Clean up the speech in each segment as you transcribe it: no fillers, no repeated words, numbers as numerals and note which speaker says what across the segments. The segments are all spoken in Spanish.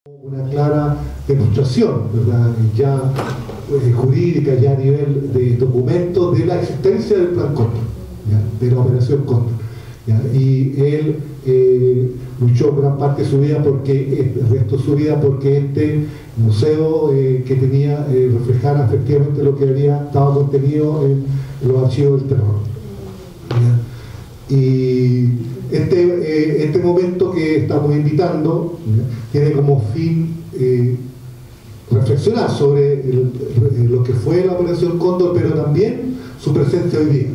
Speaker 1: Una clara demostración, ¿verdad?, ya jurídica, ya a nivel de documentos, de la existencia del Plan Cóndor, ¿ya?, de la Operación Cóndor, ¿ya? Y él luchó gran parte de su vida, porque el resto de su vida, porque este museo que tenía reflejara efectivamente lo que estaba contenido en los archivos del terror, ¿ya? Y este momento que estamos invitando, ¿ya?, tiene como fin reflexionar sobre lo que fue la Operación Cóndor, pero también su presencia hoy día.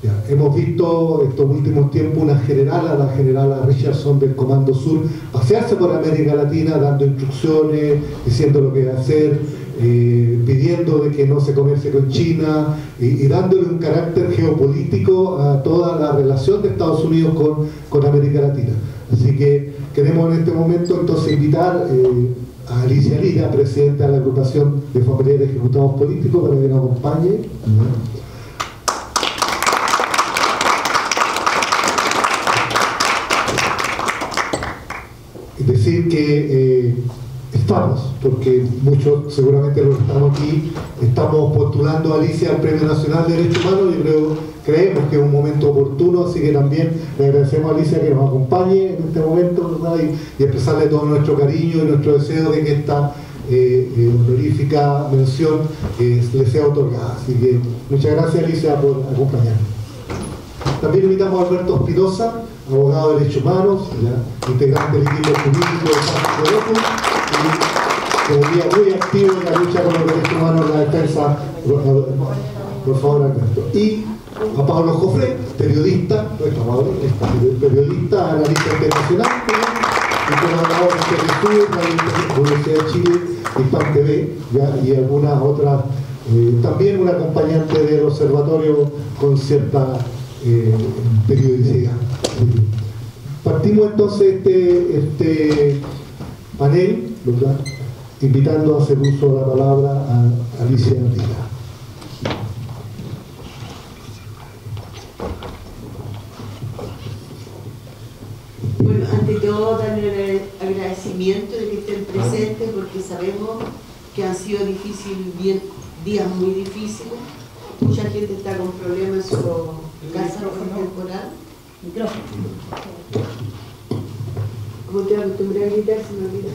Speaker 1: Ya, hemos visto estos últimos tiempos la generala Richardson del Comando Sur, pasearse por América Latina dando instrucciones, diciendo lo que va a hacer, pidiendo de que no se comercie con China y dándole un carácter geopolítico a toda la relación de Estados Unidos con América Latina. Así que queremos en este momento entonces invitar a Alicia Lira, presidenta de la agrupación de familiares ejecutados políticos, para que nos acompañe. Es decir que estamos, porque muchos seguramente los que estamos aquí, estamos postulando a Alicia al Premio Nacional de Derechos Humanos, y creemos que es un momento oportuno, así que también le agradecemos a Alicia que nos acompañe en este momento, ¿verdad?, y expresarle todo nuestro cariño y nuestro deseo de que esta honorífica mención le sea otorgada. Así que muchas gracias, Alicia, por acompañarnos. También invitamos a Alberto Espinosa, abogado de Derechos Humanos, ¿ya?, integrante del equipo jurídico de San Felipe, y que venía muy activo en la lucha con los derechos humanos, en la defensa. Por favor, Alberto. Y a Pablo Jofré, periodista, periodista, analista internacional, y colaborador de la Universidad de Chile, Hispan TV, ¿ya?, y algunas otras, también un acompañante del observatorio con cierta periodicidad. Partimos entonces este panel, ¿verdad?, invitando a hacer uso de la palabra a Alicia Lira.
Speaker 2: Bueno, ante todo darle el agradecimiento de que estén presentes, porque sabemos que han sido días muy difíciles. Mucha gente está con problemas en su casa temporal. ¿Cómo te acostumbré a gritar? Se me olvida.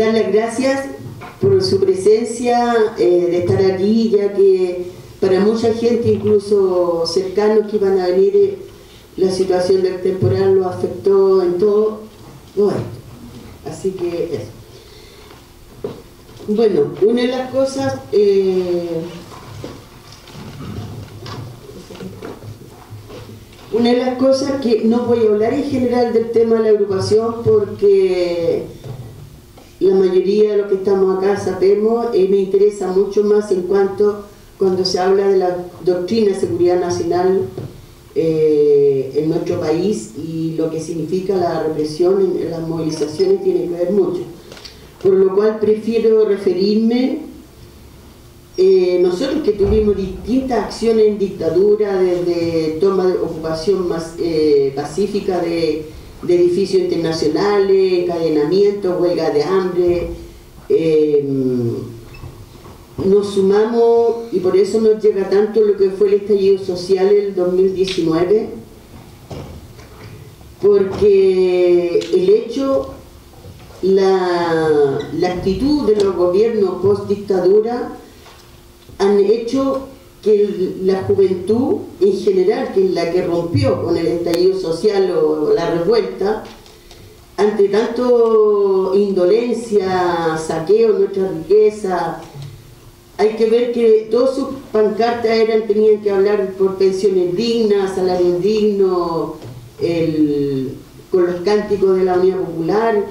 Speaker 2: Dar las gracias por su presencia, de estar aquí, ya que para mucha gente, incluso cercanos que iban a venir, la situación del temporal lo afectó en todo esto. Así que eso. Bueno, una de las cosas, que no voy a hablar en general del tema de la agrupación, porque la mayoría de los que estamos acá sabemos, me interesa mucho más en cuanto cuando se habla de la doctrina de seguridad nacional en nuestro país, y lo que significa la represión en las movilizaciones tiene que ver mucho. Por lo cual prefiero referirme, nosotros que tuvimos distintas acciones en dictadura, desde toma de ocupación más pacífica de edificios internacionales, encadenamientos, huelga de hambre, nos sumamos, y por eso nos llega tanto lo que fue el estallido social del 2019, porque el hecho, la actitud de los gobiernos post-dictadura han hecho que la juventud en general, que es la que rompió con el estallido social o la revuelta, ante tanto indolencia, saqueo de nuestra riqueza, hay que ver que todas sus pancartas tenían que hablar por pensiones dignas, salarios dignos, con los cánticos de la Unidad Popular,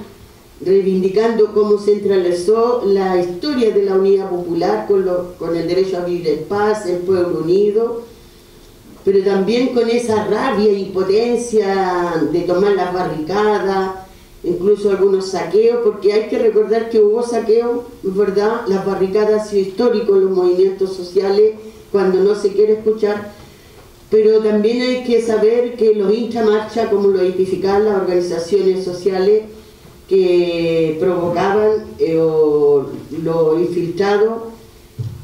Speaker 2: reivindicando cómo se entrelazó la historia de la Unidad Popular con el derecho a vivir en paz, el pueblo unido, pero también con esa rabia e impotencia de tomar las barricadas, incluso algunos saqueos, porque hay que recordar que hubo saqueos, ¿verdad? Las barricadas han sido históricos en los movimientos sociales, cuando no se quiere escuchar pero también hay que saber que los intramarcha, como lo identificaban las organizaciones sociales que provocaban o los infiltrados,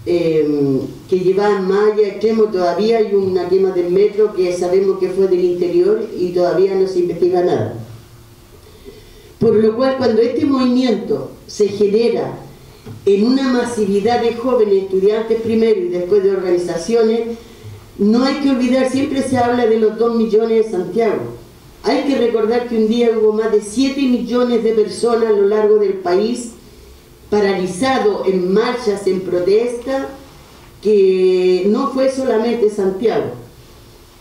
Speaker 2: que llevaban más allá extremo. Todavía hay una quema del metro que sabemos que fue del interior y todavía no se investiga nada. Por lo cual, cuando este movimiento se genera en una masividad de jóvenes, estudiantes primero y después de organizaciones, no hay que olvidar, siempre se habla de los 2 millones de Santiago. Hay que recordar que un día hubo más de 7 millones de personas a lo largo del país paralizado en marchas, en protesta, que no fue solamente Santiago.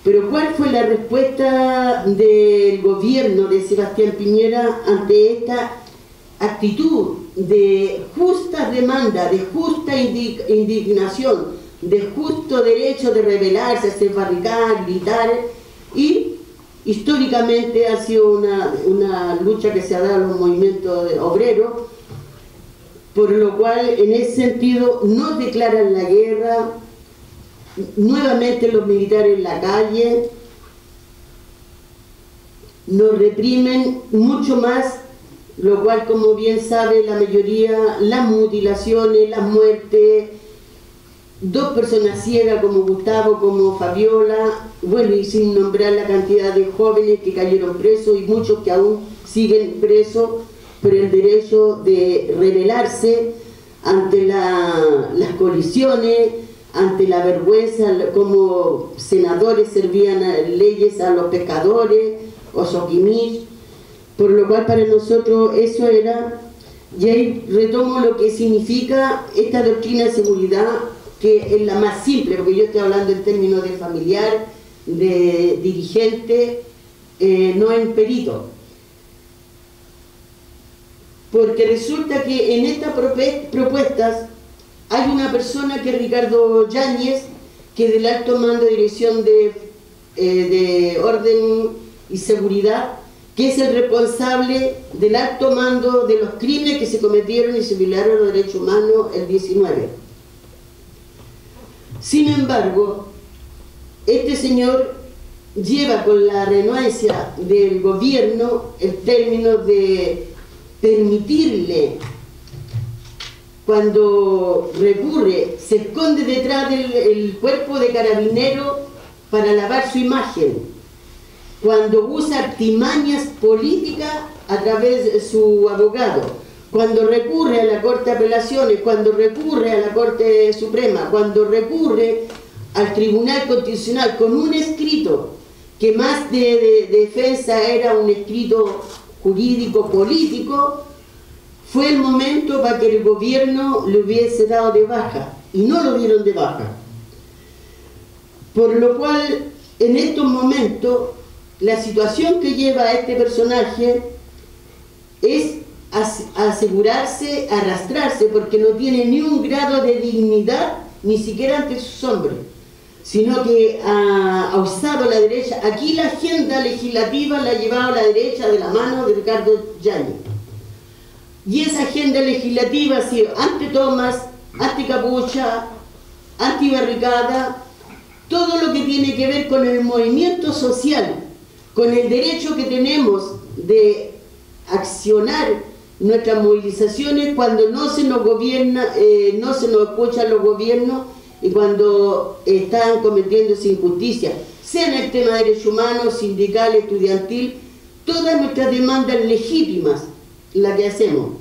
Speaker 2: Pero ¿cuál fue la respuesta del gobierno de Sebastián Piñera ante esta actitud de justa demanda, de justa indignación, de justo derecho de rebelarse, hacer barricadas, gritar? Y históricamente ha sido una lucha que se ha dado a los movimientos obreros, por lo cual en ese sentido no declaran la guerra, nuevamente los militares en la calle, nos reprimen mucho más, lo cual, como bien sabe la mayoría, las mutilaciones, las muertes, 2 personas ciegas como Gustavo, como Fabiola, bueno, y sin nombrar la cantidad de jóvenes que cayeron presos y muchos que aún siguen presos por el derecho de rebelarse ante las colisiones, ante la vergüenza, como senadores servían leyes a los pescadores o soquimís, por lo cual para nosotros eso era, y ahí retomo lo que significa esta doctrina de seguridad, que es la más simple, porque yo estoy hablando en términos de familiar, de dirigente, no en perito. Porque resulta que en estas propuestas hay una persona que es Ricardo Yáñez, que del alto mando de dirección de orden y seguridad, que es el responsable del alto mando de los crímenes que se cometieron y se violaron los derechos humanos el 19. Sin embargo, este señor lleva con la renuencia del gobierno el término de permitirle, cuando recurre, se esconde detrás del cuerpo de carabinero para lavar su imagen, cuando usa artimañas políticas a través de su abogado, cuando recurre a la Corte de Apelaciones, cuando recurre a la Corte Suprema, cuando recurre al Tribunal Constitucional con un escrito que más de defensa era un escrito jurídico político, fue el momento para que el gobierno le hubiese dado de baja, y no lo dieron de baja. Por lo cual, en estos momentos, la situación que lleva a este personaje es asegurarse, arrastrarse, porque no tiene ni un grado de dignidad, ni siquiera ante sus hombres, sino que ha usado la derecha. Aquí la agenda legislativa la ha llevado a la derecha de la mano de Ricardo Yáñez. Y esa agenda legislativa ha sido anti-tomas, anti-capucha, anti-barricada, todo lo que tiene que ver con el movimiento social, con el derecho que tenemos de accionar nuestras movilizaciones cuando no se nos gobierna, no se nos escuchan los gobiernos y cuando están cometiéndose injusticias, sea en el tema de derechos humanos, sindical, estudiantil, todas nuestras demandas legítimas, las que hacemos.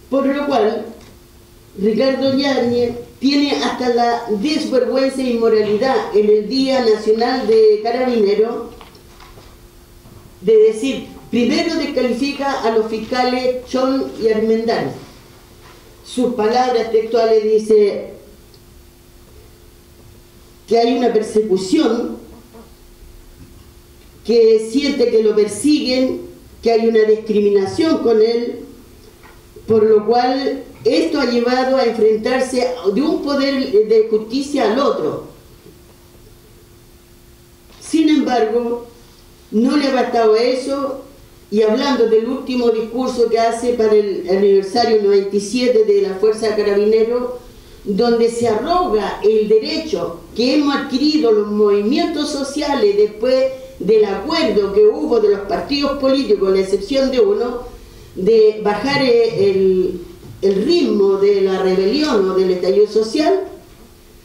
Speaker 2: Por lo cual, Ricardo Yáñez tiene hasta la desvergüenza e inmoralidad en el Día Nacional de Carabineros de decir, primero descalifica a los fiscales Chon y Armendariz. Sus palabras textuales dice que hay una persecución, que siente que lo persiguen, que hay una discriminación con él, por lo cual esto ha llevado a enfrentarse de un poder de justicia al otro. Sin embargo, no le ha bastado eso, y hablando del último discurso que hace para el aniversario 97 de la Fuerza de Carabineros, donde se arroga el derecho que hemos adquirido los movimientos sociales después del acuerdo que hubo de los partidos políticos, a la excepción de uno, de bajar el ritmo de la rebelión o del estallido social,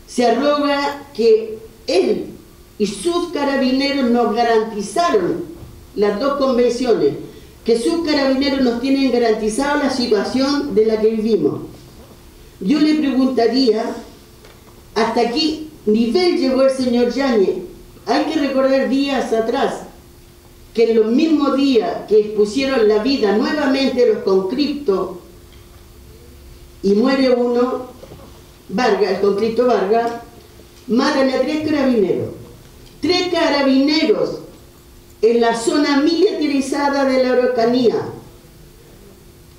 Speaker 2: se arroga que él y sus carabineros nos garantizaron, las dos convenciones, que sus carabineros nos tienen garantizado la situación de la que vivimos. Yo le preguntaría, ¿hasta qué nivel llegó el señor Yáñez? Hay que recordar días atrás, que en los mismos días que expusieron la vida nuevamente los conscriptos y muere uno, Vargas, el conscripto Vargas, matan a 3 carabineros. 3 carabineros en la zona militarizada de la Araucanía,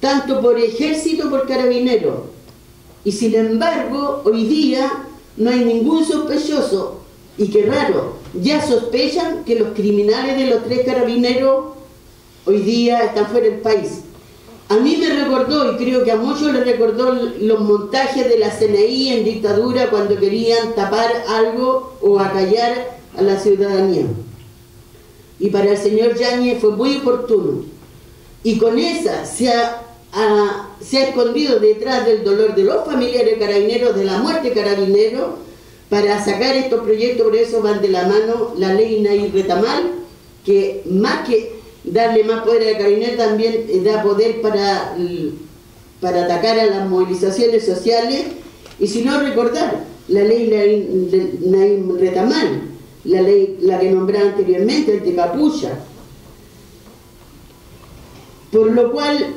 Speaker 2: tanto por ejército por carabineros. Y sin embargo, hoy día no hay ningún sospechoso, y qué raro, ya sospechan que los criminales de los 3 carabineros hoy día están fuera del país. A mí me recordó, y creo que a muchos les recordó, los montajes de la CNI en dictadura cuando querían tapar algo o acallar a la ciudadanía. Y para el señor Yáñez fue muy oportuno. Y con esa se ha escondido detrás del dolor de los familiares carabineros, de la muerte de carabineros, para sacar estos proyectos. Por eso van de la mano la ley Nair Retamal, que más que darle más poder al carabinero, también da poder para atacar a las movilizaciones sociales. Y si no, recordar la ley Nair Retamal, la ley, la que nombraba anteriormente, el de Capucha. Por lo cual,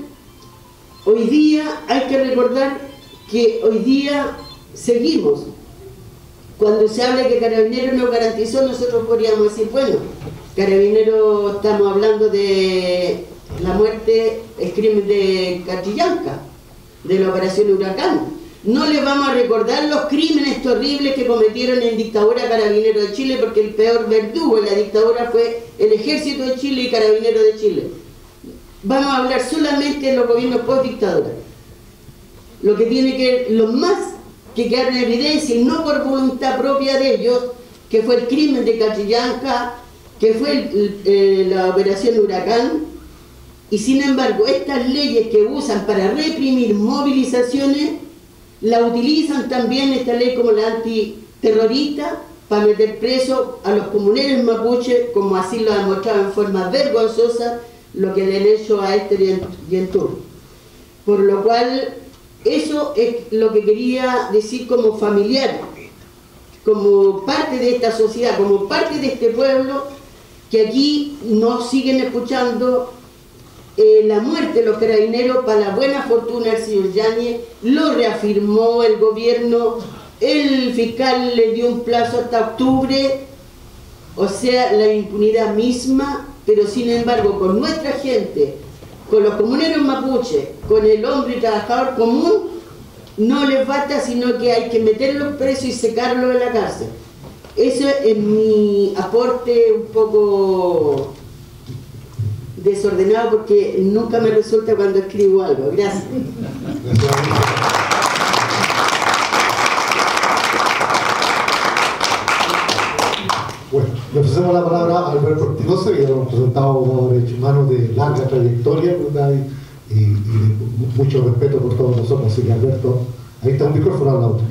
Speaker 2: hoy día hay que recordar que hoy día seguimos. Cuando se habla que Carabineros nos garantizó, nosotros podríamos decir, bueno, Carabineros, estamos hablando de la muerte, el crimen de Catrillanca, de la operación Huracán. No les vamos a recordar los crímenes terribles que cometieron en dictadura Carabineros de Chile, porque el peor verdugo en la dictadura fue el Ejército de Chile y Carabineros de Chile. Vamos a hablar solamente de los gobiernos post-dictadura. Lo que tiene que, los más que quedaron en evidencia, y no por voluntad propia de ellos, que fue el crimen de Catrillanca, que fue la operación Huracán. Y sin embargo, estas leyes que usan para reprimir movilizaciones, la utilizan también esta ley como la antiterrorista para meter preso a los comuneros mapuches, como así lo ha demostrado en forma vergonzosa lo que le han hecho a Esther y Entur. Por lo cual, eso es lo que quería decir como familiar, como parte de esta sociedad, como parte de este pueblo, que aquí nos siguen escuchando. La muerte de los carabineros, para la buena fortuna del señor Yáñez, lo reafirmó el gobierno, el fiscal le dio un plazo hasta octubre, o sea, la impunidad misma, pero sin embargo con nuestra gente, con los comuneros mapuches, con el hombre trabajador común, no les basta, sino que hay que meterlos presos y secarlos en la cárcel. Eso es mi aporte un poco desordenado, porque nunca me resulta cuando escribo algo. Gracias.
Speaker 1: Bueno, le ofrecemos la palabra a Alberto Espinosa, que ya lo hemos presentado como derechos humanos de larga trayectoria, ¿verdad? Y mucho respeto por todos nosotros. Así que, Alberto, ahí está un micrófono al lado.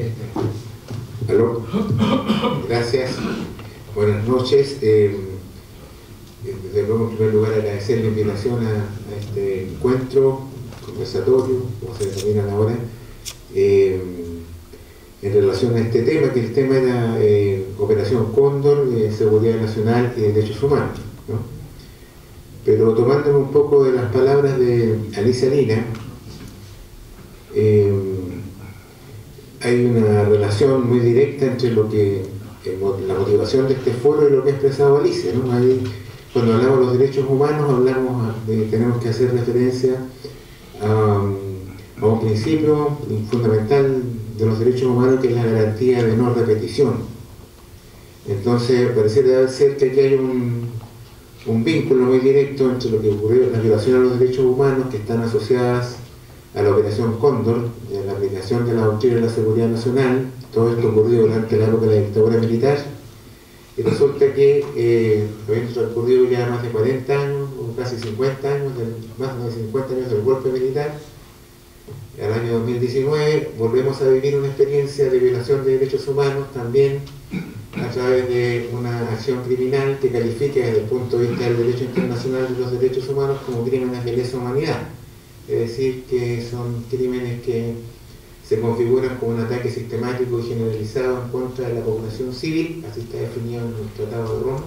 Speaker 3: Aló, gracias, buenas noches. Desde luego, en primer lugar, agradecer la invitación a este encuentro, conversatorio, como se denomina ahora, en relación a este tema, que el tema era Operación Cóndor, Seguridad Nacional y Derechos Humanos, ¿no? Pero tomándome un poco de las palabras de Alicia Lina, hay una relación muy directa entre lo que la motivación de este foro y lo que ha expresado Alicia, ¿no? Cuando hablamos de los derechos humanos, tenemos que hacer referencia a un principio fundamental de los derechos humanos, que es la garantía de no repetición. Entonces, pareciera ser que aquí hay un vínculo muy directo entre lo que ocurrió, la violación a los derechos humanos que están asociadas a la Operación Cóndor, en la aplicación creación de la doctrina de la seguridad nacional. Todo esto ocurrió durante la época de la dictadura militar. Y resulta que habiendo transcurrido ya más de 40 años, o casi 50 años, más de 50 años del golpe militar, al año 2019 volvemos a vivir una experiencia de violación de derechos humanos, también a través de una acción criminal que califica desde el punto de vista del derecho internacional de los derechos humanos como crímenes de lesa humanidad. Es decir, que son crímenes que se configuran como un ataque sistemático y generalizado en contra de la población civil, así está definido en el Tratado de Roma,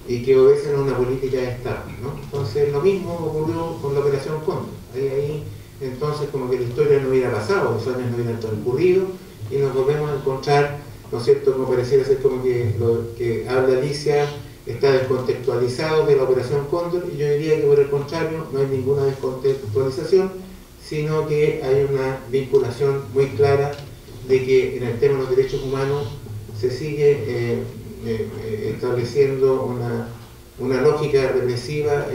Speaker 3: y que obedecen a una política de Estado, ¿no? Entonces lo mismo ocurrió con la Operación Cóndor. Ahí entonces como que la historia no hubiera pasado, los años no hubieran transcurrido y nos volvemos a encontrar, ¿no es cierto?, como pareciera ser como que lo que habla Alicia está descontextualizado de la Operación Cóndor, y yo diría que por el contrario no hay ninguna descontextualización, sino que hay una vinculación muy clara de que en el tema de los derechos humanos se sigue estableciendo una lógica represiva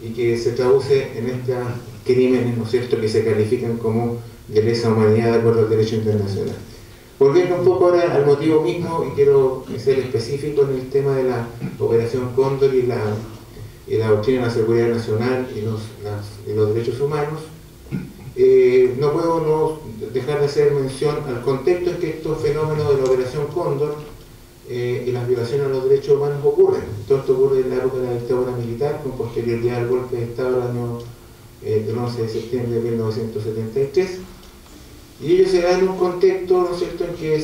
Speaker 3: y que se traduce en estos crímenes, ¿no es cierto?, que se califican como de lesa humanidad de acuerdo al derecho internacional. Volviendo un poco ahora al motivo mismo, y quiero ser específico en el tema de la Operación Cóndor y la doctrina de la seguridad nacional y los derechos humanos, no puedo no dejar de hacer mención al contexto en que estos fenómenos de la Operación Cóndor y las violaciones a los derechos humanos ocurren. Todo esto ocurre en la época de la dictadura militar, con posterioridad al golpe de Estado del 11 de septiembre de 1973, y ello se da en un contexto, ¿no es cierto?, en que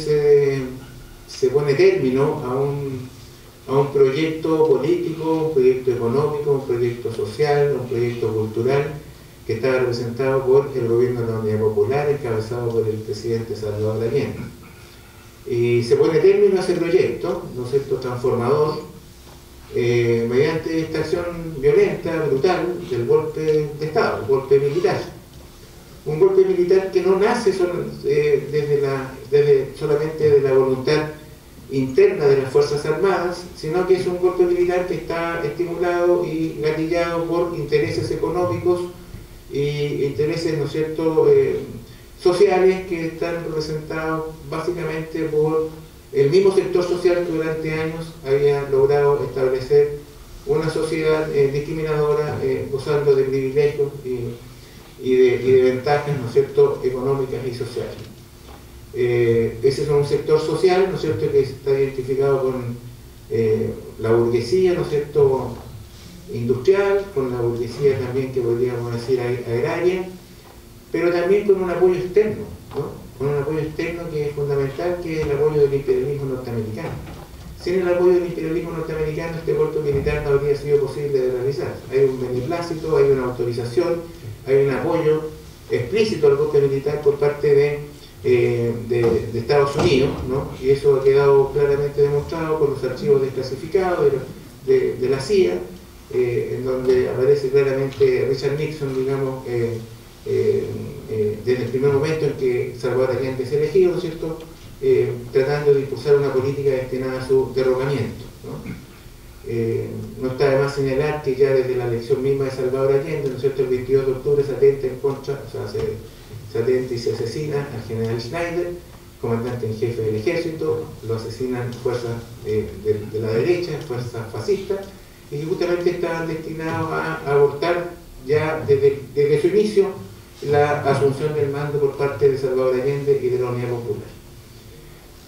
Speaker 3: se pone término a un proyecto político, un proyecto económico, un proyecto social, un proyecto cultural que estaba representado por el gobierno de la Unidad Popular, encabezado por el presidente Salvador Allende. Y se pone término a ese proyecto, ¿no es cierto?, transformador, mediante esta acción violenta, brutal, del golpe de Estado, el golpe militar. Un golpe militar que no nace solamente de la voluntad interna de las Fuerzas Armadas, sino que es un golpe militar que está estimulado y gatillado por intereses económicos y intereses, ¿no es cierto?, sociales, que están representados básicamente por el mismo sector social que durante años había logrado establecer una sociedad discriminadora, gozando de privilegios y de ventajas, ¿no es cierto?, económicas y sociales. Ese es un sector social, ¿no es cierto?, que está identificado con la burguesía, ¿no es cierto?, industrial, con la burguesía también que podríamos decir agraria, pero también con un apoyo externo, ¿no?, con un apoyo externo que es fundamental, que es el apoyo del imperialismo norteamericano. Sin el apoyo del imperialismo norteamericano, este golpe militar no habría sido posible de realizar. Hay un beneplácito, hay una autorización, hay un apoyo explícito al golpe militar por parte de Estados Unidos, ¿no?, y eso ha quedado claramente demostrado por los archivos desclasificados de la CIA, en donde aparece claramente Richard Nixon, digamos, desde el primer momento en que Salvador Allende es elegido, ¿no es cierto?, tratando de impulsar una política destinada a su derrocamiento, ¿no? No está de más señalar que ya desde la elección misma de Salvador Allende, ¿no es cierto?, el 22 de octubre se atenta en contra, o sea, se atenta y se asesina al general Schneider, comandante en jefe del ejército, lo asesinan fuerzas de la derecha, fuerzas fascistas, y que justamente estaban destinados a abortar ya desde su inicio la asunción del mando por parte de Salvador Allende y de la Unidad Popular.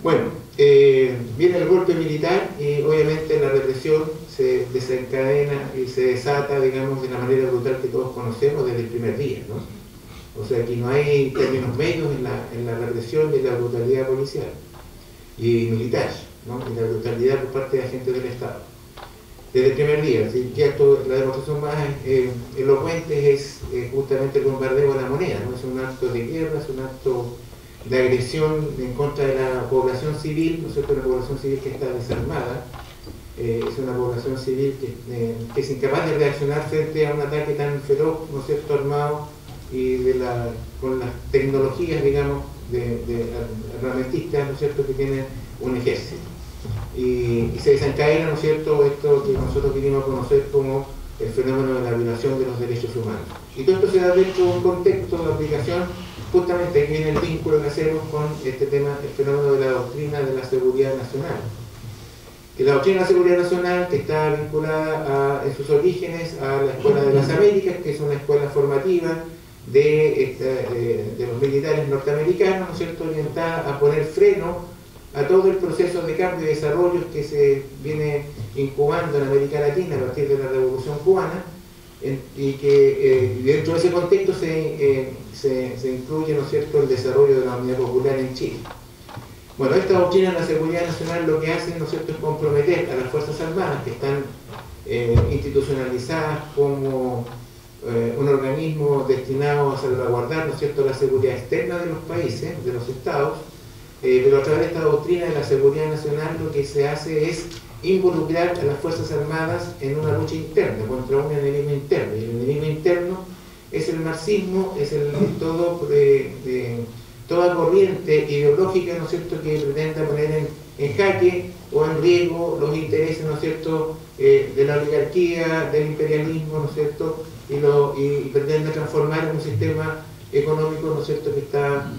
Speaker 3: Bueno, viene el golpe militar y obviamente la represión se desencadena y se desata, digamos, de la manera brutal que todos conocemos desde el primer día, ¿no? O sea, aquí no hay términos medios en la represión y la brutalidad policial y militar, ¿no?, y la brutalidad por parte de agentes del Estado. Desde el primer día, ¿sí? Que la demostración más elocuente es justamente el bombardeo a la moneda, ¿no? Es un acto de guerra, es un acto de agresión en contra de la población civil, ¿no es cierto?, una población civil que está desarmada, es una población civil que es incapaz de reaccionar frente a un ataque tan feroz, ¿no es cierto?, armado y con las tecnologías, digamos, de armamentistas, ¿no es cierto?, que tiene un ejército. Y se desencadena, ¿no es cierto?, esto que nosotros vinimos a conocer como el fenómeno de la violación de los derechos humanos. Y todo esto se da dentro de un contexto de aplicación, justamente aquí viene el vínculo que hacemos con este tema, el fenómeno de la doctrina de la seguridad nacional. Que la doctrina de la seguridad nacional, que está vinculada en sus orígenes a la Escuela de las Américas, que es una escuela formativa de los militares norteamericanos, ¿no es cierto?, orientada a poner freno a todo el proceso de cambio y desarrollo que se viene incubando en América Latina a partir de la Revolución Cubana, y que dentro de ese contexto se incluye, ¿no es cierto?, el desarrollo de la Unidad Popular en Chile. Bueno, esta doctrina de la seguridad nacional lo que hace, ¿no es cierto?, es comprometer a las Fuerzas Armadas, que están institucionalizadas como un organismo destinado a salvaguardar, ¿no es cierto?, la seguridad externa de los países, de los estados, pero a través de esta doctrina de la seguridad nacional lo que se hace es involucrar a las Fuerzas Armadas en una lucha interna contra un enemigo interno, y el enemigo interno es el marxismo, es toda corriente ideológica, ¿no es cierto?, que pretenda poner en jaque o en riesgo los intereses, ¿no es cierto?, de la oligarquía, del imperialismo, ¿no es cierto?, y pretende transformar un sistema económico, ¿no es cierto?, que está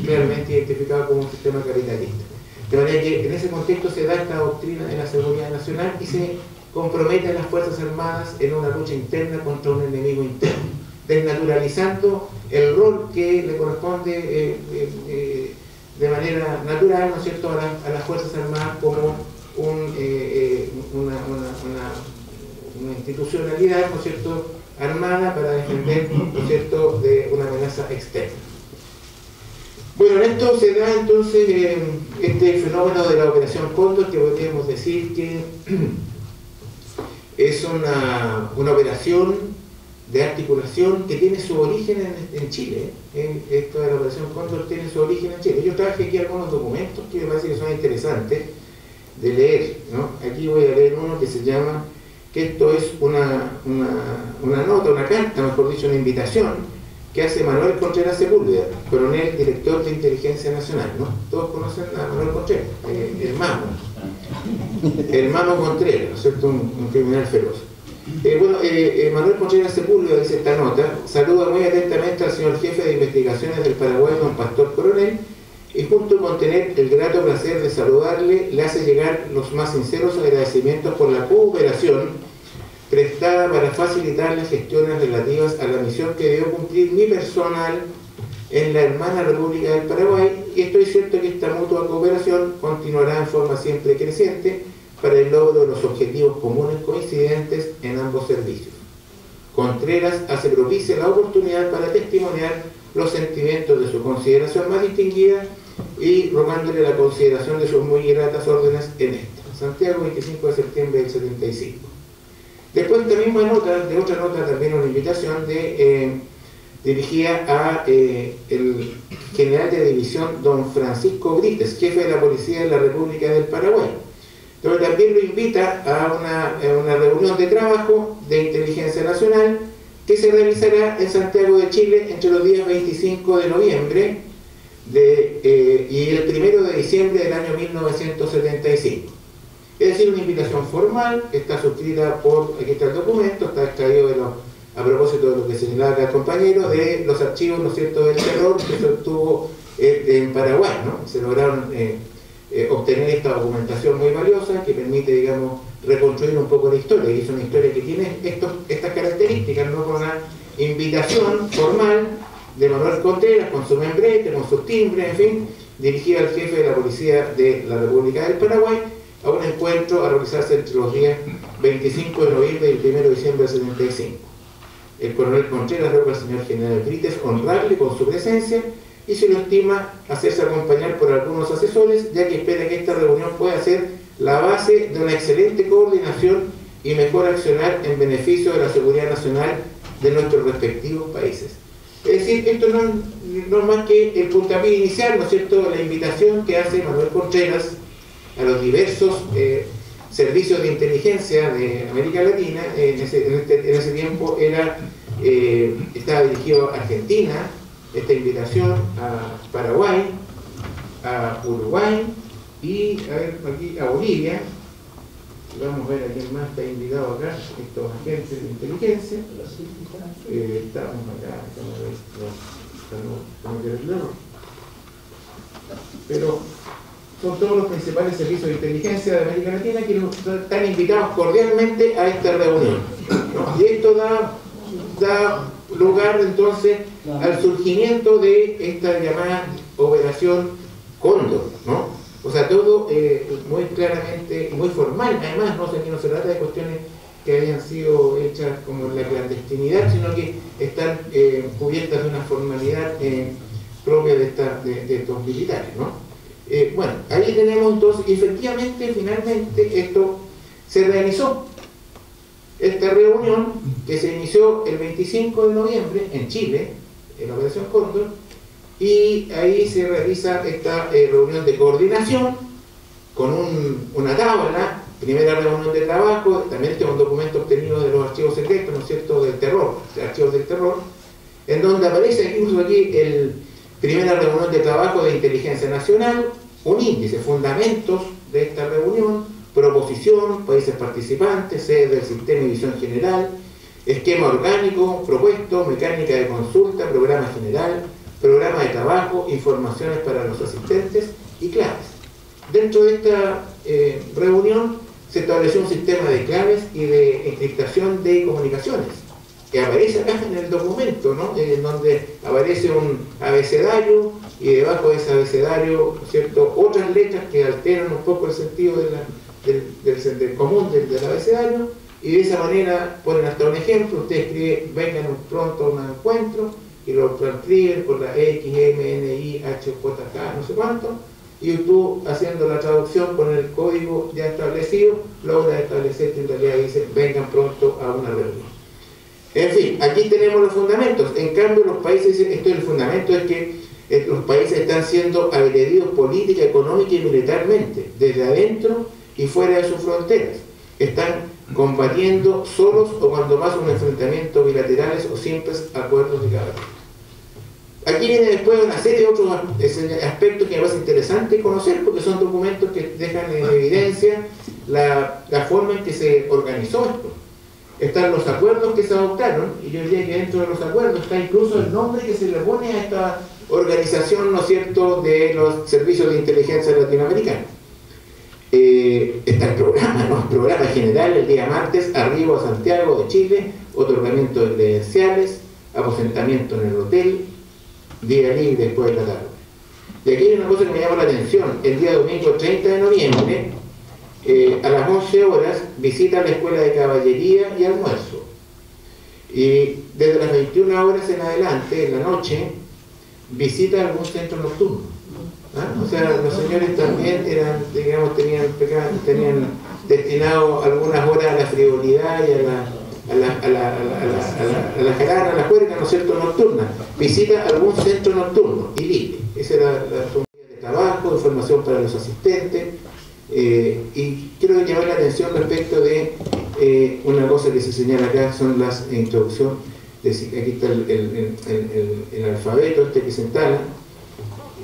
Speaker 3: claramente identificado como un sistema capitalista. De manera que en ese contexto se da esta doctrina de la seguridad nacional y se compromete a las Fuerzas Armadas en una lucha interna contra un enemigo interno, desnaturalizando el rol que le corresponde de manera natural, ¿no es cierto?, a las Fuerzas Armadas como una institucionalidad, ¿no es cierto?, armada para defender, ¿no es cierto?, de una amenaza externa. Bueno, en esto se da entonces este fenómeno de la Operación Cóndor, que podríamos decir que es una operación de articulación que tiene su origen en Chile. Esto de la Operación Cóndor tiene su origen en Chile. Yo traje aquí algunos documentos que me parece que son interesantes de leer, ¿no? Aquí voy a leer uno que se llama, que esto es una nota, una carta, mejor dicho, una invitación que hace Manuel Contreras Sepúlveda, coronel director de Inteligencia Nacional, ¿no? Todos conocen a Manuel Contreras, el Mamo Contreras, ¿no es cierto?, un criminal feroz. Manuel Contreras Sepúlveda dice esta nota: saluda muy atentamente al señor jefe de investigaciones del Paraguay, don Pastor Coronel, y junto con tener el grato placer de saludarle, le hace llegar los más sinceros agradecimientos por la cooperación prestada para facilitar las gestiones relativas a la misión que debió cumplir mi personal en la hermana República del Paraguay, y estoy cierto que esta mutua cooperación continuará en forma siempre creciente para el logro de los objetivos comunes coincidentes en ambos servicios. Contreras hace propicia la oportunidad para testimoniar los sentimientos de su consideración más distinguida y rogándole la consideración de sus muy gratas órdenes en esta. Santiago, 25 de septiembre del 75. Después de esta misma nota, de otra nota también una invitación dirigida a el general de división don Francisco Brites, jefe de la Policía de la República del Paraguay, donde también lo invita a una reunión de trabajo de Inteligencia Nacional que se realizará en Santiago de Chile entre los días 25 de noviembre y el 1 de diciembre del año 1975. Es decir, una invitación formal que está suscrita por, aquí está el documento, está extraído a propósito de lo que señalaba acá el compañero, de los archivos, ¿no es cierto?, del terror que se obtuvo en Paraguay, ¿no? Se lograron obtener esta documentación muy valiosa que permite, digamos, reconstruir un poco la historia, y es una historia que tiene estas características, ¿no?, con una invitación formal de Manuel Contreras, con su membrete, con sus timbres, en fin, dirigida al jefe de la Policía de la República del Paraguay, a un encuentro a realizarse entre los días 25 de noviembre y el 1 de diciembre del 75. El coronel Contreras ruega al señor general Brites honrarle con su presencia y, si lo estima, hacerse acompañar por algunos asesores, ya que espera que esta reunión pueda ser la base de una excelente coordinación y mejor accionar en beneficio de la seguridad nacional de nuestros respectivos países. Es decir, esto no es más que el puntapié inicial, ¿no es cierto?, la invitación que hace Manuel Contreras a los diversos servicios de inteligencia de América Latina. En ese tiempo estaba dirigido a Argentina, esta invitación a Paraguay, a Uruguay y a Bolivia, Vamos a ver a quién más está invitado acá, estos agentes de inteligencia. Estamos acá, pero son todos los principales servicios de inteligencia de América Latina que están invitados cordialmente a esta reunión. Y esto da lugar entonces al surgimiento de esta llamada Operación Cóndor, ¿no? O sea, todo muy claramente, muy formal, además, no sé, que no se trata de cuestiones que hayan sido hechas como en la clandestinidad, sino que están cubiertas de una formalidad propia de estos militares, ¿no? Bueno, ahí tenemos entonces, efectivamente, finalmente, esto se realizó. Esta reunión, que se inició el 25 de noviembre en Chile, en la Operación Cóndor, y ahí se realiza esta reunión de coordinación con una tabla, primera reunión de trabajo, también este es un documento obtenido de los archivos secretos, ¿no es cierto?, del terror, de archivos del terror, en donde aparece incluso aquí el primera reunión de trabajo de inteligencia nacional, un índice, fundamentos de esta reunión, proposición, países participantes, sede del sistema y visión general, esquema orgánico, propuesto, mecánica de consulta, programa general, programa de trabajo, informaciones para los asistentes y claves. Dentro de esta reunión se estableció un sistema de claves y de encriptación de comunicaciones, que aparece acá en el documento, ¿no? En donde aparece un abecedario y debajo de ese abecedario, ¿cierto?, otras letras que alteran un poco el sentido del común del abecedario, y de esa manera ponen hasta un ejemplo. Usted escribe vengan pronto a un encuentro y lo transcriben por la X, M, N, I, H, J, K, no sé cuánto, y tú, haciendo la traducción con el código ya establecido, logra establecer que en realidad dice vengan pronto a una reunión. En fin, aquí tenemos los fundamentos. En cambio, los países dicen, esto es el fundamento, es que los países están siendo agredidos política, económica y militarmente, desde adentro y fuera de sus fronteras. Están combatiendo solos o cuando más un enfrentamiento bilaterales o simples acuerdos de cada uno. Aquí viene después una serie de otros aspectos que me parece interesante conocer, porque son documentos que dejan en evidencia la forma en que se organizó esto. Están los acuerdos que se adoptaron, y yo diría que dentro de los acuerdos está incluso el nombre que se le pone a esta organización, ¿no es cierto?, de los servicios de inteligencia latinoamericanos. Está el programa, ¿no? El programa general, el día martes, arribo a Santiago de Chile, otorgamiento de credenciales, aposentamiento en el hotel, día libre después de la tarde. Y aquí hay una cosa que me llama la atención. El día domingo 30 de noviembre, a las 11 horas, visita a la Escuela de Caballería y almuerzo. Y desde las 21 horas en adelante, en la noche, visita algún centro nocturno. ¿Ah? O sea, los señores también eran, digamos, tenían destinado algunas horas a la frivolidad y a la jarana, a la juerga, ¿no es cierto?, nocturna. Visita algún centro nocturno y libre. Esa era la unidad de trabajo, información para los asistentes. Y quiero llamar la atención respecto de una cosa que se señala acá, son las introducciones. Aquí está el alfabeto este que se instala.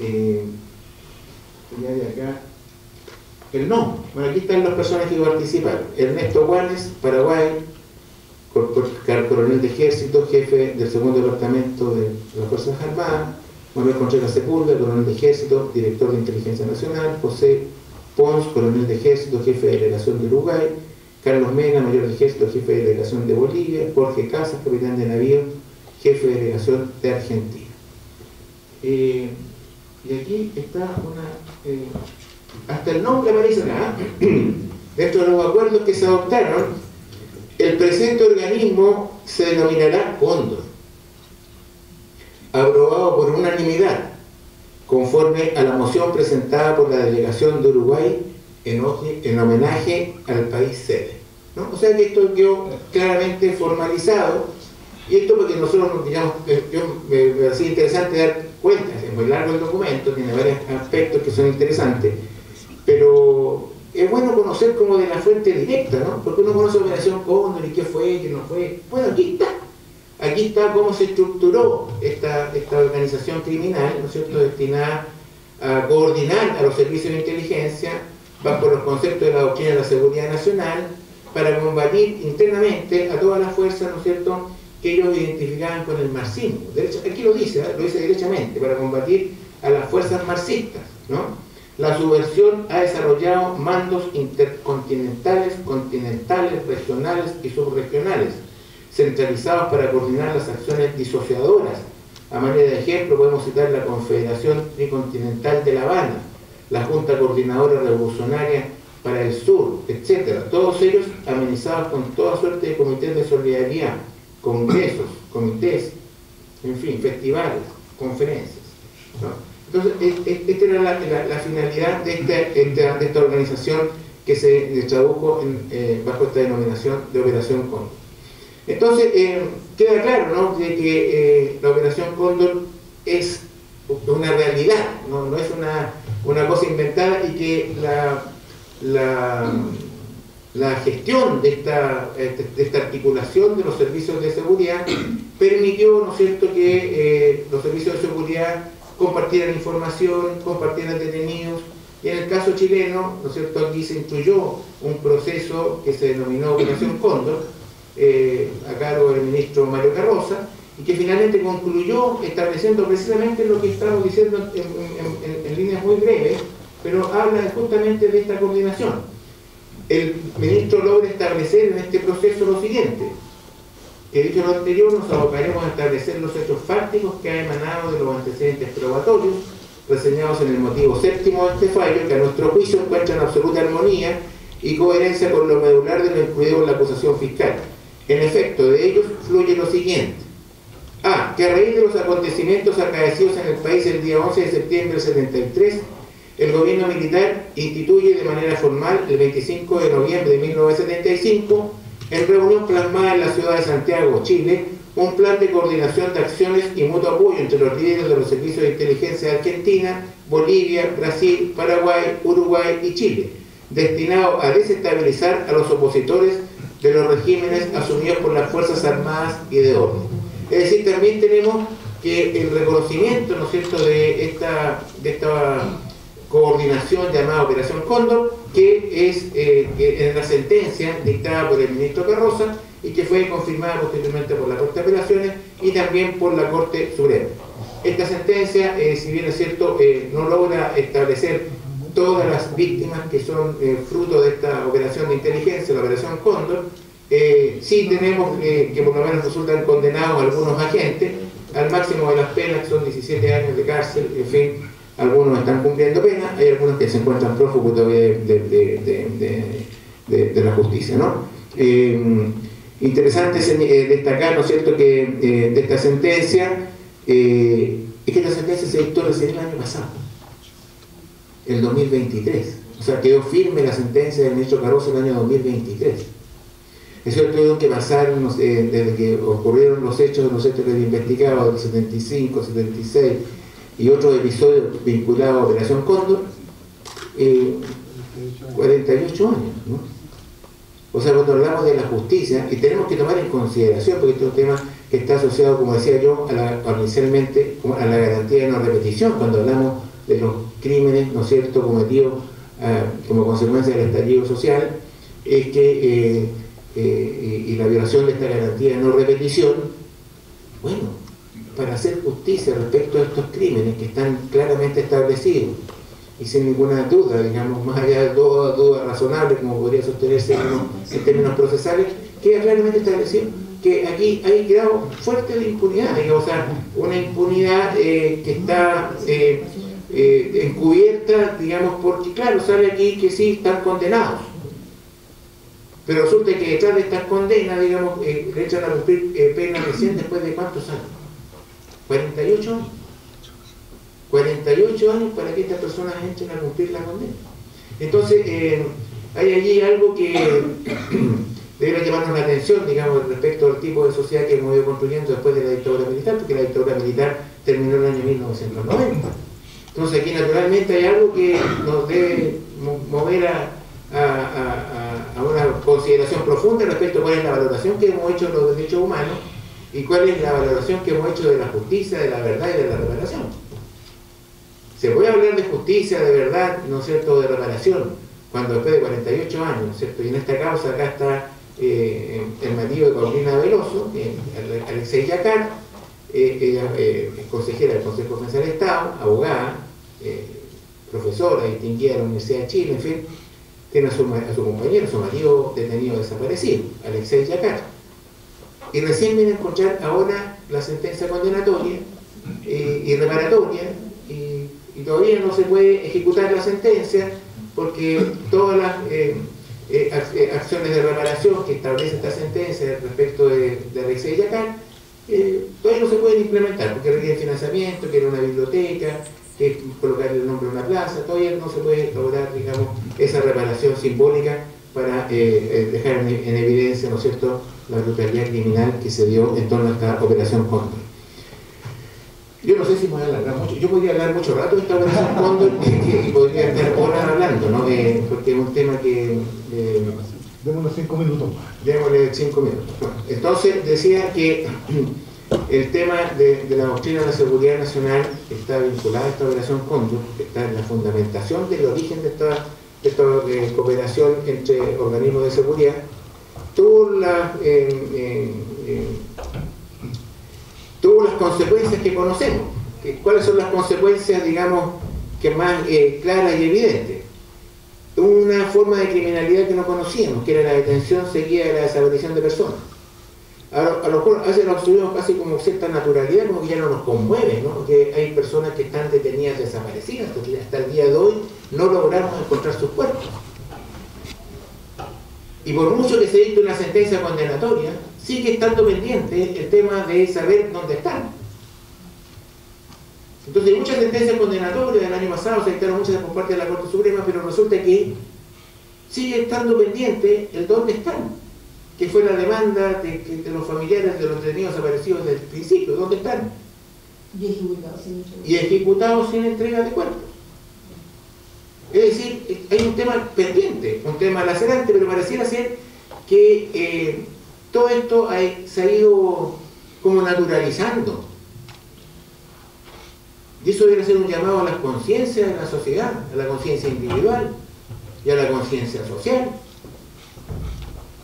Speaker 3: Y hay acá el nombre. Bueno, aquí están las personas que participaron. Ernesto Guanes, Paraguay, coronel de ejército, jefe del segundo departamento de las Fuerzas Armadas. Manuel Contreras Sepúlveda, coronel de ejército, director de inteligencia nacional. José Pons, coronel de ejército, jefe de delegación de Uruguay. Carlos Mena, mayor de ejército, jefe de delegación de Bolivia. Jorge Casas, capitán de navío, jefe de delegación de Argentina. Y aquí está hasta el nombre aparece acá. Dentro de los acuerdos que se adoptaron, el presente organismo se denominará Cóndor, aprobado por unanimidad, conforme a la moción presentada por la delegación de Uruguay en homenaje al país sede, ¿no? O sea que esto quedó claramente formalizado, y esto porque nosotros, digamos, me parecía interesante dar cuenta. Es muy largo el documento, tiene varios aspectos que son interesantes, pero es bueno conocer como de la fuente directa, ¿no? Porque uno conoce la Operación Cóndor y qué fue, qué no fue. Bueno, aquí está cómo se estructuró esta organización criminal, ¿no es cierto?, destinada a coordinar a los servicios de inteligencia bajo los conceptos de la doctrina de la seguridad nacional, para combatir internamente a todas las fuerzas, ¿no es cierto?, que ellos identificaban con el marxismo. Aquí lo dice derechamente, para combatir a las fuerzas marxistas, ¿no? La subversión ha desarrollado mandos intercontinentales, continentales, regionales y subregionales, centralizados para coordinar las acciones disociadoras. A manera de ejemplo podemos citar la Confederación Tricontinental de La Habana, la Junta Coordinadora Revolucionaria para el Sur, etc. Todos ellos amenizados con toda suerte de comités de solidaridad, congresos, comités, en fin, festivales, conferencias, ¿no? Entonces, esta era la finalidad de esta organización que se tradujo bajo esta denominación de Operación Cóndor. Entonces, queda claro, ¿no?, de que la Operación Cóndor es una realidad, no es una cosa inventada, y que la gestión de esta articulación de los servicios de seguridad permitió, ¿no es cierto?, que los servicios de seguridad compartieran información, compartieran detenidos, y en el caso chileno, ¿no es cierto?, aquí se instruyó un proceso que se denominó Operación Cóndor, a cargo del ministro Mario Carroza, y que finalmente concluyó estableciendo precisamente lo que estamos diciendo en líneas muy breves, pero habla justamente de esta coordinación. El ministro logra establecer en este proceso lo siguiente: que dicho lo anterior, nos abocaremos a establecer los hechos fácticos que han emanado de los antecedentes probatorios reseñados en el motivo séptimo de este fallo, que a nuestro juicio encuentran absoluta armonía y coherencia con lo medular de lo incluido en la acusación fiscal. En efecto, de ellos fluye lo siguiente: a. Que a raíz de los acontecimientos acaecidos en el país el día 11 de septiembre del 73, el gobierno militar instituye de manera formal el 25 de noviembre de 1975, en reunión plasmada en la ciudad de Santiago, Chile, un plan de coordinación de acciones y mutuo apoyo entre los líderes de los servicios de inteligencia de Argentina, Bolivia, Brasil, Paraguay, Uruguay y Chile, destinado a desestabilizar a los opositores de los regímenes asumidos por las Fuerzas Armadas y de orden. Es decir, también tenemos que el reconocimiento, ¿no es cierto?, de esta coordinación llamada Operación Cóndor, que es en la sentencia dictada por el ministro Carroza y que fue confirmada posteriormente por la Corte de Apelaciones y también por la Corte Suprema. Esta sentencia, si bien es cierto, no logra establecer todas las víctimas que son fruto de esta operación de inteligencia, la Operación Cóndor. Sí tenemos que por lo menos resultan condenados algunos agentes al máximo de las penas, que son 17 años de cárcel, en fin. Algunos están cumpliendo pena, hay algunos que se encuentran prófugos todavía de la justicia, ¿no? Interesante destacar, ¿no es cierto?, que de esta sentencia, es que esta sentencia se dictó recién el año pasado, el 2023. O sea, quedó firme la sentencia del ministro Carroza el año 2023. Eso tuvieron que pasar, no sé, desde que ocurrieron los hechos que había investigado, del 75, 76, y otros episodios vinculados a Operación Cóndor, 48 años, ¿no? O sea, cuando hablamos de la justicia, y tenemos que tomar en consideración, porque este es un tema que está asociado, como decía yo, inicialmente a la garantía de no repetición, cuando hablamos de los crímenes, ¿no es cierto?, cometidos como consecuencia del estallido social, es que, y la violación de esta garantía de no repetición, bueno, para hacer justicia respecto a estos crímenes que están claramente establecidos y sin ninguna duda, digamos, más allá de toda duda razonable, como podría sostenerse en términos procesales, queda claramente establecido que aquí hay grado fuerte de impunidad, digamos, o sea, una impunidad que está encubierta, digamos, porque claro, sale aquí que sí están condenados, pero resulta que detrás de estas condenas, digamos, le echan a cumplir penas recién después de ¿cuántos años? 48 años. 48 años para que estas personas entren a cumplir la condena. Entonces, hay allí algo que debe llamarnos la atención, digamos, respecto al tipo de sociedad que hemos ido construyendo después de la dictadura militar, porque la dictadura militar terminó en el año 1990. Entonces, aquí naturalmente hay algo que nos debe mover a una consideración profunda respecto a cuál es la valoración que hemos hecho de los derechos humanos y cuál es la valoración que hemos hecho de la justicia, de la verdad y de la reparación. Se puede hablar de justicia, de verdad, ¿no es cierto?, de reparación, cuando después de 48 años, ¿cierto? Y en esta causa acá está el marido de Paulina Veloso, Alexei Yacar, ella es consejera del Consejo de Defensa del Estado, abogada, profesora distinguida de la Universidad de Chile, en fin, tiene a su compañero, su marido detenido desaparecido, Alexei Yacar. Y recién viene a encontrar ahora la sentencia condenatoria y reparatoria, y todavía no se puede ejecutar la sentencia porque todas las acciones de reparación que establece esta sentencia respecto de Alexei Yacar todavía no se pueden implementar porque requiere financiamiento, que era una biblioteca, que colocar el nombre de una plaza, todavía no se puede lograr, digamos, esa reparación simbólica para dejar en evidencia, ¿no es cierto?, la brutalidad criminal que se dio en torno a esta operación Cóndor. Yo no sé si me voy a alargar mucho, yo podría hablar mucho rato de esta operación Cóndor y podría estar horas hablando, ¿no? Porque es un tema que...
Speaker 1: Démosle 5 minutos.
Speaker 3: Démosle 5 minutos. Bueno, entonces decía que el tema de la doctrina de la seguridad nacional está vinculada a esta operación Cóndor, que está en la fundamentación del origen de esta cooperación entre organismos de seguridad. Tuvo las consecuencias que conocemos. ¿Cuáles son las consecuencias, digamos, que más claras y evidentes? Una forma de criminalidad que no conocíamos, que era la detención seguida de la desaparición de personas. A lo mejor a veces lo asumimos casi como cierta naturalidad, como que ya no nos conmueve, ¿no? Porque hay personas que están detenidas desaparecidas, porque hasta el día de hoy no logramos encontrar sus cuerpos. Y por mucho que se dicte una sentencia condenatoria, sigue estando pendiente el tema de saber dónde están. Entonces hay muchas sentencias condenatorias del año pasado, se dictaron muchas por parte de la Corte Suprema, pero resulta que sigue estando pendiente el dónde están, que fue la demanda de los familiares de los detenidos desaparecidos desde el principio, ¿dónde están? Y ejecutados sin entrega de cuerpos. Es decir, hay un tema pendiente, un tema lacerante, pero pareciera ser que todo esto se ha ido como naturalizando. Y eso debe ser un llamado a las conciencias de la sociedad, a la conciencia individual y a la conciencia social.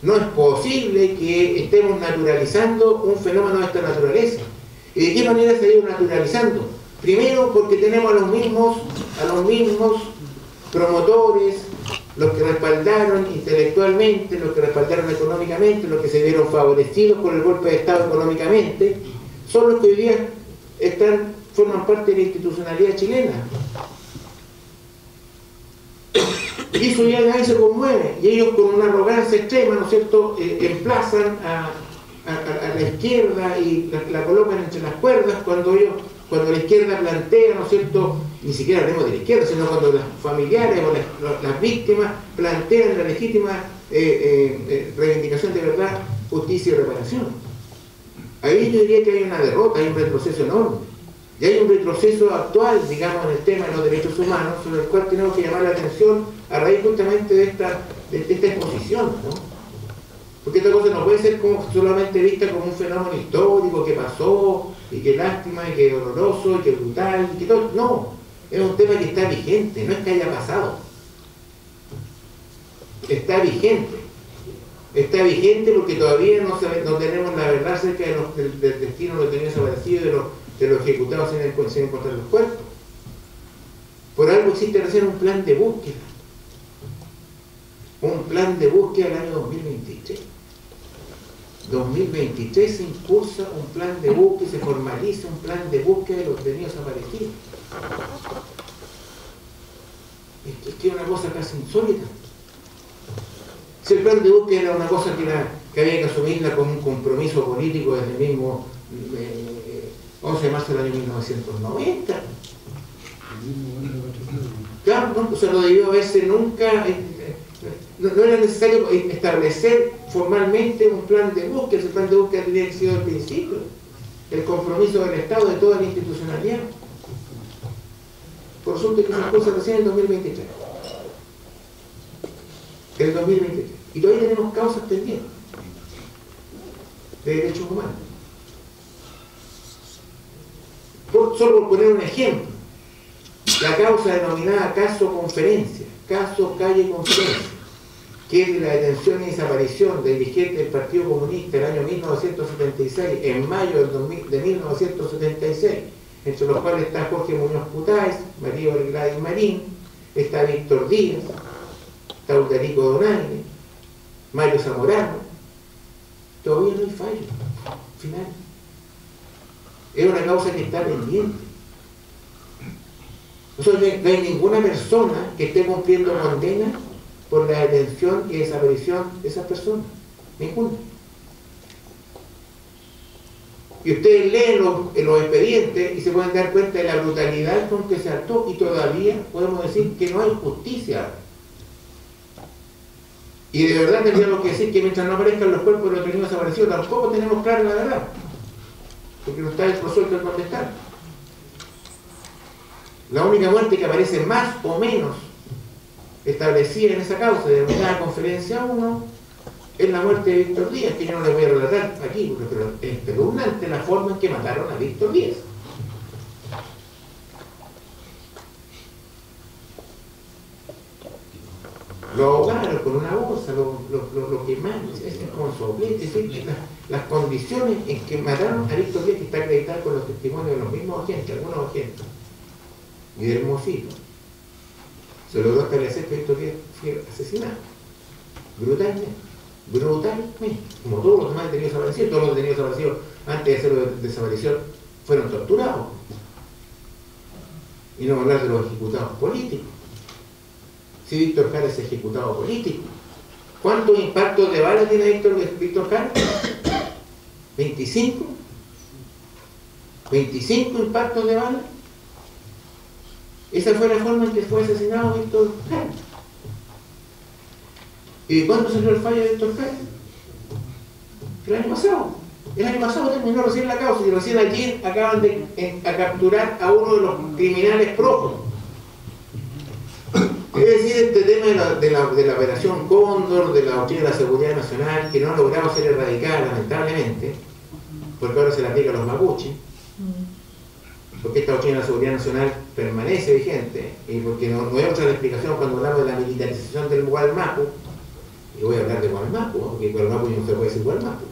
Speaker 3: No es posible que estemos naturalizando un fenómeno de esta naturaleza. ¿Y de qué manera se ha ido naturalizando? Primero porque tenemos a los mismos promotores, los que respaldaron intelectualmente, los que respaldaron económicamente, los que se vieron favorecidos por el golpe de Estado económicamente, son los que hoy día forman parte de la institucionalidad chilena. Y eso ya nadie se conmueve, y ellos con una arrogancia extrema, ¿no es cierto?, emplazan a la izquierda y la colocan entre las cuerdas cuando la izquierda plantea, ¿no es cierto?, ni siquiera hablemos de la izquierda, sino cuando los familiares o las víctimas plantean la legítima reivindicación de verdad, justicia y reparación. Ahí yo diría que hay una derrota, hay un retroceso enorme. Y hay un retroceso actual, digamos, en el tema de los derechos humanos, sobre el cual tenemos que llamar la atención a raíz justamente de esta exposición, ¿no? Porque esta cosa no puede ser solamente vista como un fenómeno histórico que pasó, y que lástima, y que doloroso, y que brutal, y que todo. No, es un tema que está vigente, no es que haya pasado. Está vigente. Está vigente porque todavía no tenemos la verdad acerca del destino de los detenidos desaparecidos de los ejecutados sin encontrar los cuerpos. Por algo existe recién un plan de búsqueda. Un plan de búsqueda el año 2023. 2023 se impulsa un plan de búsqueda y se formaliza un plan de búsqueda de los detenidos desaparecidos. Esto es una cosa casi insólita. Si el plan de búsqueda era una cosa que había que asumirla como un compromiso político desde el mismo 11 de marzo del año 1990. Claro, no, o sea, no debió haberse nunca, no era necesario establecer formalmente un plan de búsqueda. Ese plan de búsqueda tenía que ser al principio el compromiso del Estado, de toda la institucionalidad. Por resulta que esas cosas recién en el 2023. El 2023. Y todavía tenemos causas pendientes de derechos humanos. Solo por poner un ejemplo, la causa denominada caso conferencia, caso Calle Confianza, que es de la detención y desaparición del dirigente del Partido Comunista el año 1976, en mayo de 1976, entre los cuales está Jorge Muñoz Putáez, María Gladys Marín, está Víctor Díaz, está Ulterico Donaire, Mario Zamorano. Todavía no hay fallo final. Es una causa que está pendiente. No hay ninguna persona que esté cumpliendo condena por la detención y desaparición de esas personas. Ninguna. Y ustedes leen los expedientes y se pueden dar cuenta de la brutalidad con que se actuó, y todavía podemos decir que no hay justicia. Y de verdad tendríamos que decir que mientras no aparezcan los cuerpos de los detenidos desaparecidos, tampoco tenemos clara la verdad, porque no está resuelto el contestar. La única muerte que aparece más o menos establecida en esa causa, denominada Conferencia 1, es la muerte de Víctor Díaz, que yo no le voy a relatar aquí, porque es espeluznante la forma en que mataron a Víctor Díaz. Lo ahogaron con una bolsa, lo quemaron, es como soplete, es decir, las condiciones en que mataron a Víctor Díaz, que está acreditada con los testimonios de los mismos agentes, algunos agentes, y del Hermosillo, se logró establecer que Víctor Díaz fue asesinado, brutalmente, como todos los demás detenidos desaparecidos. Todos los detenidos desaparecidos, antes de hacer la desaparición, fueron torturados. Y no hablar de los ejecutados políticos. Si Víctor Jara es ejecutado político, ¿cuántos impactos de bala tiene Víctor Jara? ¿25? ¿25 impactos de bala? Esa fue la forma en que fue asesinado Víctor Jara. ¿Y cuándo salió el fallo de Víctor Jara? El año pasado. El año pasado terminó recién la causa, y recién ayer acaban de capturar a uno de los criminales prófugos. Es decir, este tema de la operación Cóndor, de la doctrina de la seguridad nacional, que no ha logrado ser erradicada, lamentablemente, porque ahora se la aplica a los mapuches, porque esta doctrina de la seguridad nacional permanece vigente, y porque no hay otra explicación cuando hablamos de la militarización del Gualmapu. Y voy a hablar de Gualmapu, porque Gualmapu no se puede decir Gualmapu.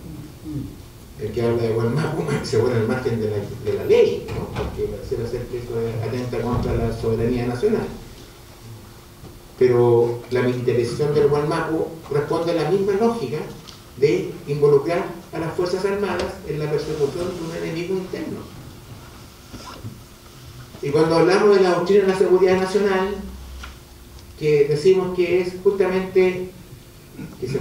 Speaker 3: El que habla de Gualmapu se pone al margen de la ley, ¿no? Porque parece ser que eso atenta contra la soberanía nacional. Pero la militarización del Gualmapu responde a la misma lógica de involucrar a las Fuerzas Armadas en la persecución de un enemigo interno. Y cuando hablamos de la doctrina de la seguridad nacional, que decimos que es justamente, que se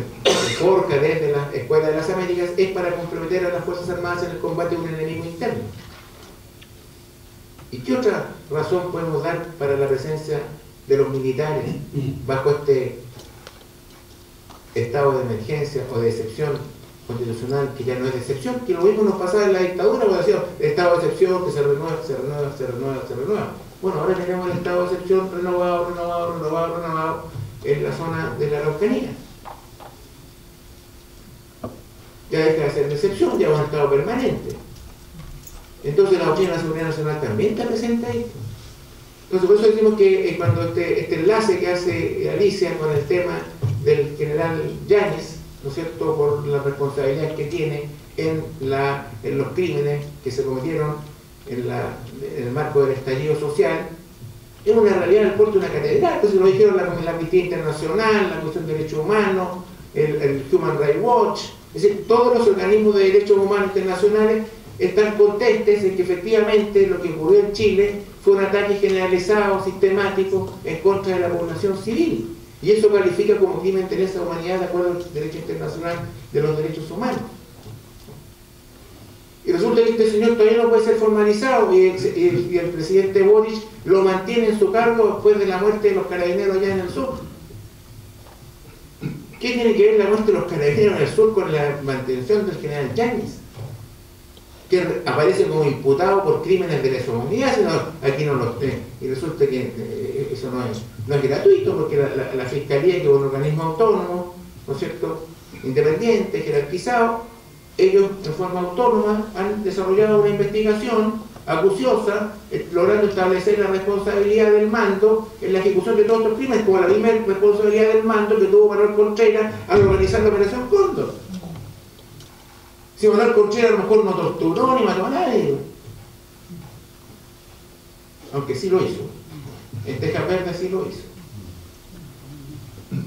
Speaker 3: forja desde la Escuela de las Américas, es para comprometer a las Fuerzas Armadas en el combate a un enemigo interno. ¿Y qué otra razón podemos dar para la presencia de los militares bajo este estado de emergencia o de excepción constitucional, que ya no es de excepción, que lo mismo nos pasaba en la dictadura, cuando decíamos estado de excepción, que se renueva. Bueno, ahora tenemos el estado de excepción renovado en la zona de la Araucanía. Ya deja de ser de excepción, ya es un estado permanente. Entonces la doctrina de la seguridad nacional también está presente ahí. Entonces por eso decimos que cuando este enlace que hace Alicia con el tema del general Yáñez, ¿no es cierto?, por la responsabilidad que tiene en los crímenes que se cometieron en el marco del estallido social, es una realidad en el puerto de una catedral. Entonces lo dijeron la Amnistía Internacional, la Comisión de Derechos Humanos, el Human Rights Watch, es decir, todos los organismos de derechos humanos internacionales están contentes de que efectivamente lo que ocurrió en Chile fue un ataque generalizado, sistemático, en contra de la población civil. Y eso califica como crimen de lesa humanidad de acuerdo al derecho internacional de los derechos humanos. Y resulta que este señor todavía no puede ser formalizado, y el presidente Boric lo mantiene en su cargo después de la muerte de los carabineros allá en el sur. ¿Qué tiene que ver la muerte de los carabineros en el sur con la mantención del general Yáñez, que aparece como imputado por crímenes de lesa humanidad? Aquí no lo tiene. Y resulta que eso no es gratuito, porque la Fiscalía, que es un organismo autónomo, ¿no es cierto?, independiente, jerarquizado, ellos en forma autónoma han desarrollado una investigación acuciosa, logrando establecer la responsabilidad del mando en la ejecución de todos estos crímenes, como la misma responsabilidad del mando que tuvo Manuel Contreras al organizar la Operación Cóndor. Si Manuel Contreras a lo mejor no torturó ni mató a nadie, aunque sí lo hizo. En Tejas Verdes sí lo hizo.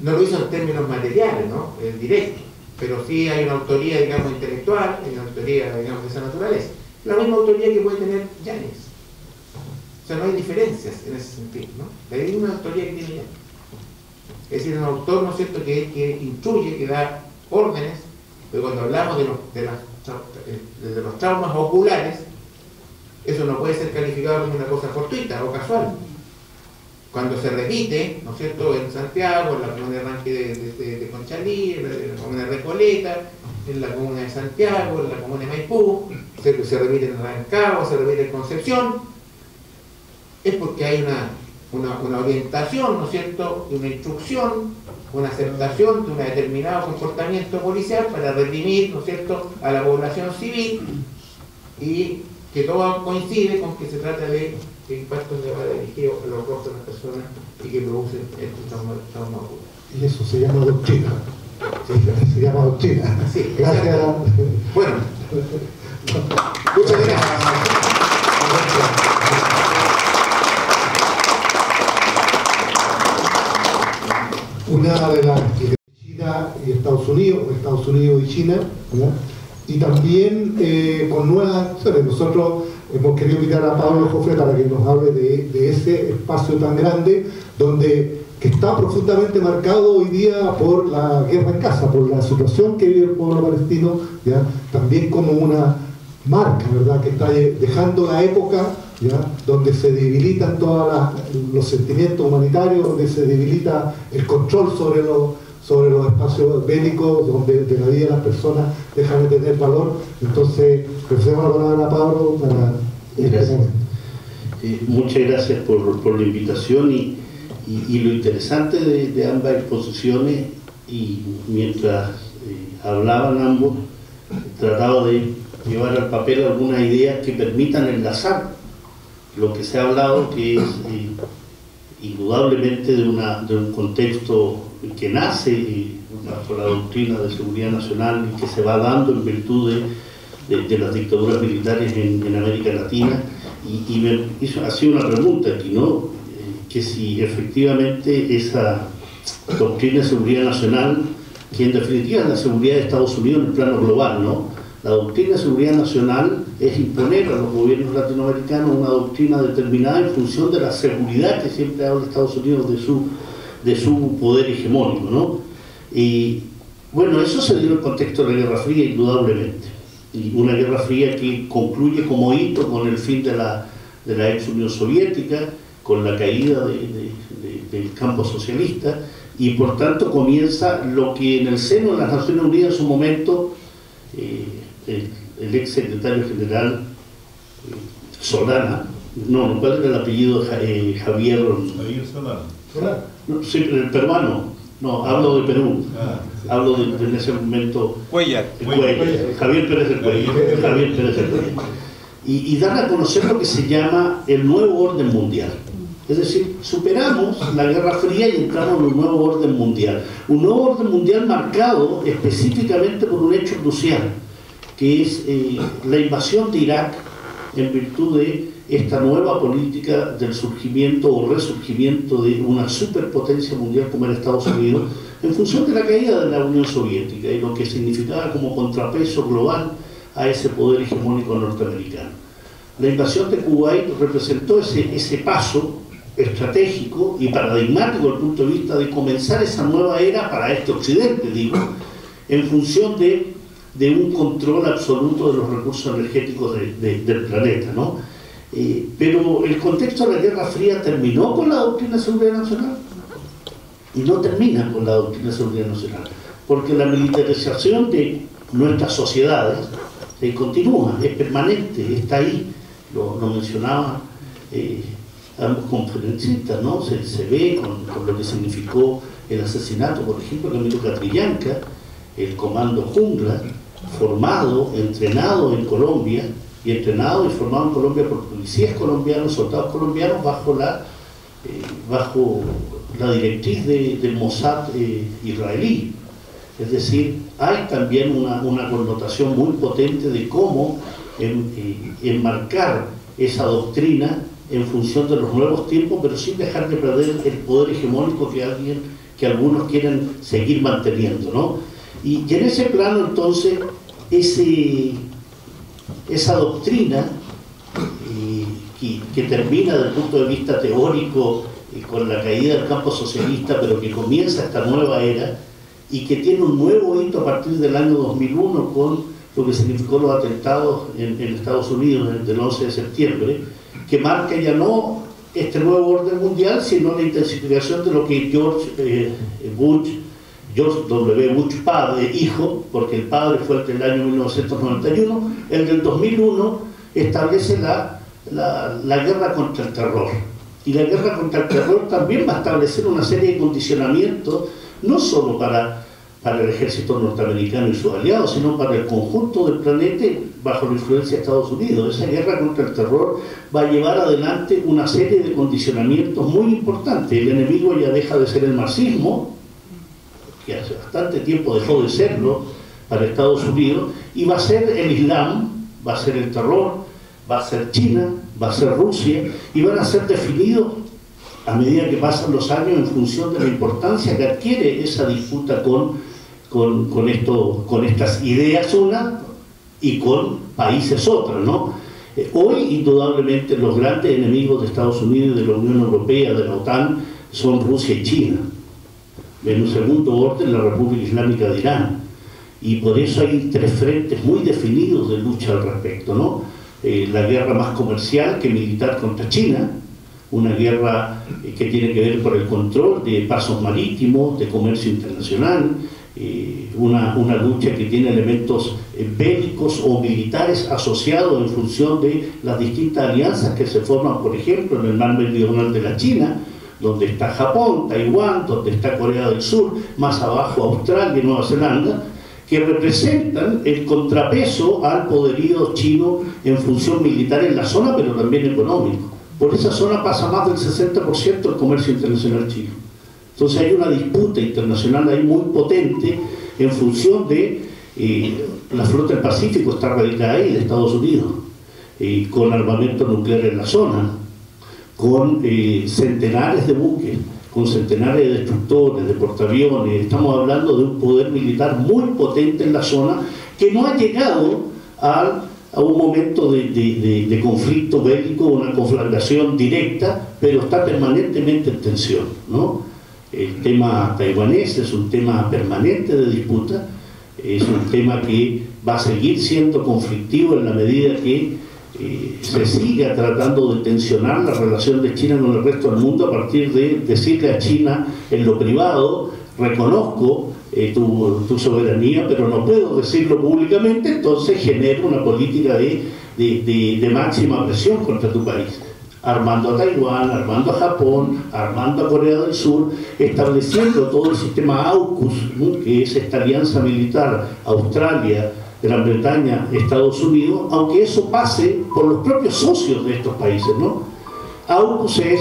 Speaker 3: No lo hizo en términos materiales, ¿no? En directo, pero sí hay una autoría, digamos, intelectual, hay una autoría, digamos, de esa naturaleza. La misma autoría que puede tener Yáñez. O sea, no hay diferencias en ese sentido, ¿no? La misma autoría que tiene Yáñez. Es decir, un autor, ¿no es cierto?, que instruye, que da órdenes, pero cuando hablamos de los traumas oculares, eso no puede ser calificado como una cosa fortuita o casual. Cuando se repite, ¿no es cierto?, en Santiago, en la comuna de Ranque de Conchalí, en la comuna de Recoleta, en la comuna de Santiago, en la comuna de Maipú, se repite en Rancagua, se repite en Concepción, es porque hay una orientación, ¿no es cierto?, y una instrucción, una aceptación de un determinado comportamiento policial para reprimir, ¿no es cierto?, a la población civil, y que todo coincide con que se trata de impactos de bala dirigidos a los rostros de las personas y que producen estos traumas oculares.
Speaker 1: Y eso se llama doctrina. Sí, se llama doctrina.
Speaker 3: Sí,
Speaker 1: gracias.
Speaker 3: Bueno, muchas gracias.
Speaker 1: Una de las que China y Estados Unidos y China, ¿verdad? Y también con nuevas acciones. Nosotros hemos querido invitar a Pablo Jofre para que nos hable de ese espacio tan grande que está profundamente marcado hoy día por la guerra en Gaza, por la situación que vive el pueblo palestino, ¿ya? También como una marca, ¿verdad?, que está dejando la época, ¿ya?, donde se debilitan todos los sentimientos humanitarios, donde se debilita el control sobre los espacios bélicos, donde de la vida de las personas dejan de tener valor. Entonces, ofrecemos la palabra a Pablo para este momento.
Speaker 4: Muchas gracias por la invitación y lo interesante de ambas exposiciones, y mientras hablaban ambos, trataba de llevar al papel algunas ideas que permitan enlazar lo que se ha hablado, que es indudablemente de un contexto que nace bajo la doctrina de seguridad nacional y que se va dando en virtud de las dictaduras militares en América Latina, y me hacía una pregunta aquí, ¿no?, que si efectivamente esa doctrina de seguridad nacional, que en definitiva es la seguridad de Estados Unidos en el plano global, ¿no? La doctrina de seguridad nacional es imponer a los gobiernos latinoamericanos una doctrina determinada en función de la seguridad que siempre habla Estados Unidos de su poder hegemónico, ¿no? Y bueno, eso se dio en el contexto de la Guerra Fría, indudablemente. Y una Guerra Fría que concluye como hito con el fin de la ex Unión Soviética, con la caída del campo socialista, y por tanto comienza lo que en el seno de las Naciones Unidas en su momento el ex secretario general Solana, ¿cuál era el apellido? Javier Solana. No, sí, el peruano, hablo de Perú, hablo de en ese momento
Speaker 5: Cuellar.
Speaker 4: Javier Pérez del Cuellar. Y dar a conocer lo que se llama el nuevo orden mundial. Es decir, superamos la Guerra Fría y entramos en un nuevo orden mundial. Un nuevo orden mundial marcado específicamente por un hecho crucial, que es la invasión de Irak en virtud de esta nueva política del surgimiento o resurgimiento de una superpotencia mundial como era Estados Unidos, en función de la caída de la Unión Soviética y lo que significaba como contrapeso global a ese poder hegemónico norteamericano. La invasión de Kuwait representó ese paso estratégico y paradigmático desde el punto de vista de comenzar esa nueva era para este occidente, digo, en función de un control absoluto de los recursos energéticos del planeta, ¿no? Pero el contexto de la Guerra Fría terminó con la doctrina de seguridad nacional y no termina con la doctrina de seguridad nacional, porque la militarización de nuestras sociedades continúa, es permanente, está ahí, lo mencionaba ambos conferencistas, ¿no? Se ve con lo que significó el asesinato, por ejemplo, de Camilo Catrillanca, el comando Jungla, formado, entrenado en Colombia, y entrenados y formados en Colombia por policías colombianos, soldados colombianos, bajo la directriz del Mossad israelí. Es decir, hay también una connotación muy potente de cómo enmarcar esa doctrina en función de los nuevos tiempos, pero sin dejar de perder el poder hegemónico que algunos quieren seguir manteniendo, ¿no? Y en ese plano, entonces, esa doctrina que termina desde el punto de vista teórico con la caída del campo socialista, pero que comienza esta nueva era y que tiene un nuevo hito a partir del año 2001 con lo que significó los atentados en Estados Unidos del 11 de septiembre, que marca ya no este nuevo orden mundial, sino la intensificación de lo que George W. Bush padre, hijo, porque el padre fue el del año 1991, el del 2001 establece la guerra contra el terror. Y la guerra contra el terror también va a establecer una serie de condicionamientos, no solo para el ejército norteamericano y sus aliados, sino para el conjunto del planeta bajo la influencia de Estados Unidos. Esa guerra contra el terror va a llevar adelante una serie de condicionamientos muy importantes. El enemigo ya deja de ser el marxismo, que hace bastante tiempo dejó de serlo para Estados Unidos, y va a ser el Islam, va a ser el terror, va a ser China, va a ser Rusia, y van a ser definidos a medida que pasan los años en función de la importancia que adquiere esa disputa con estas ideas unas y con países otras, ¿no? Hoy, indudablemente, los grandes enemigos de Estados Unidos, de la Unión Europea, de la OTAN, son Rusia y China. En un segundo orden, la República Islámica de Irán. Y por eso hay tres frentes muy definidos de lucha al respecto, ¿no? La guerra más comercial que militar contra China, una guerra que tiene que ver con el control de pasos marítimos, de comercio internacional, una lucha que tiene elementos bélicos o militares asociados en función de las distintas alianzas que se forman, por ejemplo, en el mar meridional de la China, donde está Japón, Taiwán, donde está Corea del Sur, más abajo Australia y Nueva Zelanda, que representan el contrapeso al poderío chino en función militar en la zona, pero también económico. Por esa zona pasa más del 60% del comercio internacional chino. Entonces hay una disputa internacional ahí muy potente en función de la flota del Pacífico está radicada ahí, de Estados Unidos, con armamento nuclear en la zona, con centenares de buques, con centenares de destructores, de portaaviones. Estamos hablando de un poder militar muy potente en la zona que no ha llegado a un momento de conflicto bélico, una conflagración directa, pero está permanentemente en tensión, ¿no? El tema taiwanés es un tema permanente de disputa, es un tema que va a seguir siendo conflictivo en la medida que se siga tratando de tensionar la relación de China con el resto del mundo a partir de decirle a China en lo privado: reconozco tu soberanía, pero no puedo decirlo públicamente, entonces genera una política de máxima presión contra tu país, armando a Taiwán, armando a Japón, armando a Corea del Sur, estableciendo todo el sistema AUKUS, ¿no? Que es esta alianza militar, Australia, Gran Bretaña, Estados Unidos, aunque eso pase por los propios socios de estos países, ¿no? AUKUS es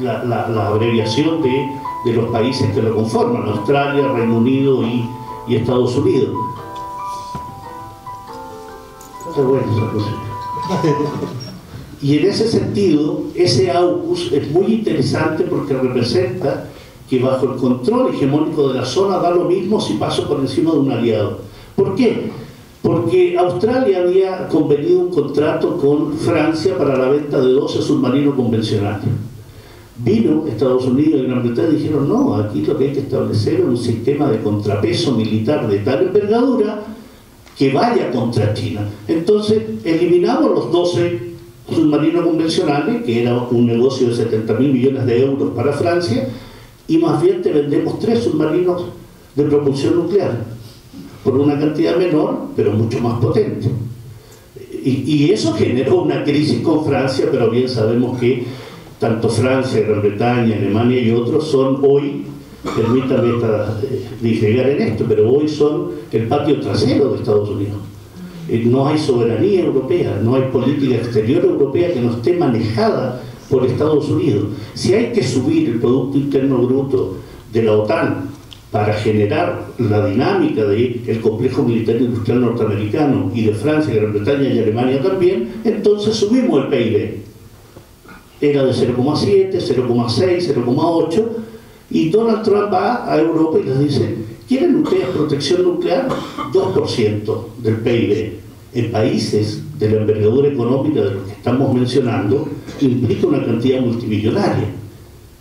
Speaker 4: la abreviación de los países que lo conforman: Australia, Reino Unido y Estados Unidos. Está bueno esa cosa. Y en ese sentido, ese AUKUS es muy interesante porque representa que bajo el control hegemónico de la zona da lo mismo si paso por encima de un aliado. ¿Por qué? Porque Australia había convenido un contrato con Francia para la venta de 12 submarinos convencionales. Vino Estados Unidos y Gran Bretaña y dijeron: no, aquí lo que hay que establecer es un sistema de contrapeso militar de tal envergadura que vaya contra China. Entonces eliminamos los 12 submarinos convencionales, que era un negocio de 70.000 millones de euros para Francia, y más bien te vendemos 3 submarinos de propulsión nuclear, por una cantidad menor, pero mucho más potente. Y eso generó una crisis con Francia, pero bien sabemos que tanto Francia, Gran Bretaña, Alemania y otros son hoy, permítame llegar en esto, pero hoy son el patio trasero de Estados Unidos. no hay soberanía europea, no hay política exterior europea que no esté manejada por Estados Unidos. Si hay que subir el Producto Interno Bruto de la OTAN para generar la dinámica del complejo militar industrial norteamericano y de Francia, Gran Bretaña y Alemania también, entonces subimos el PIB. Era de 0,7, 0,6, 0,8, y Donald Trump va a Europa y les dice: ¿quieren ustedes protección nuclear? 2% del PIB. En países de la envergadura económica de los que estamos mencionando, implica una cantidad multimillonaria.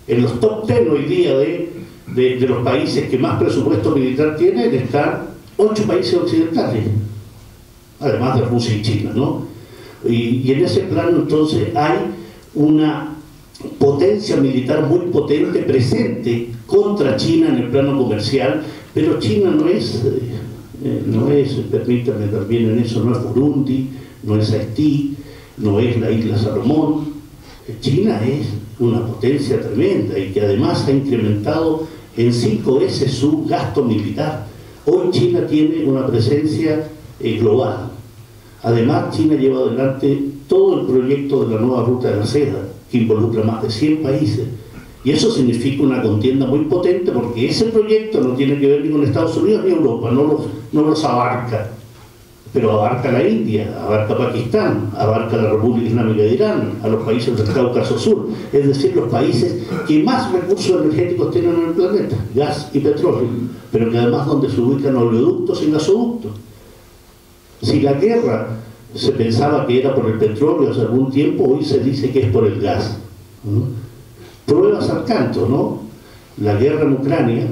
Speaker 4: En los top 10 hoy día de los países que más presupuesto militar tienen están 8 países occidentales, además de Rusia y China, ¿no? Y en ese plano entonces hay una potencia militar muy potente presente contra China en el plano comercial, pero China no es, permítanme también en eso, no es Burundi, no es Haití, no es la isla Salomón. China es una potencia tremenda y que además ha incrementado en 5 veces su gasto militar. Hoy China tiene una presencia global. Además, China lleva adelante todo el proyecto de la nueva ruta de la seda, que involucra más de 100 países. Y eso significa una contienda muy potente, porque ese proyecto no tiene que ver ni con Estados Unidos ni Europa, no los abarca. Pero abarca la India, abarca Pakistán, abarca la República Islámica de Irán, a los países del Cáucaso Sur, es decir, los países que más recursos energéticos tienen en el planeta, gas y petróleo, pero que además donde se ubican oleoductos y gasoductos. Si la guerra se pensaba que era por el petróleo hace algún tiempo, hoy se dice que es por el gas. Pruebas al canto, ¿no? La guerra en Ucrania,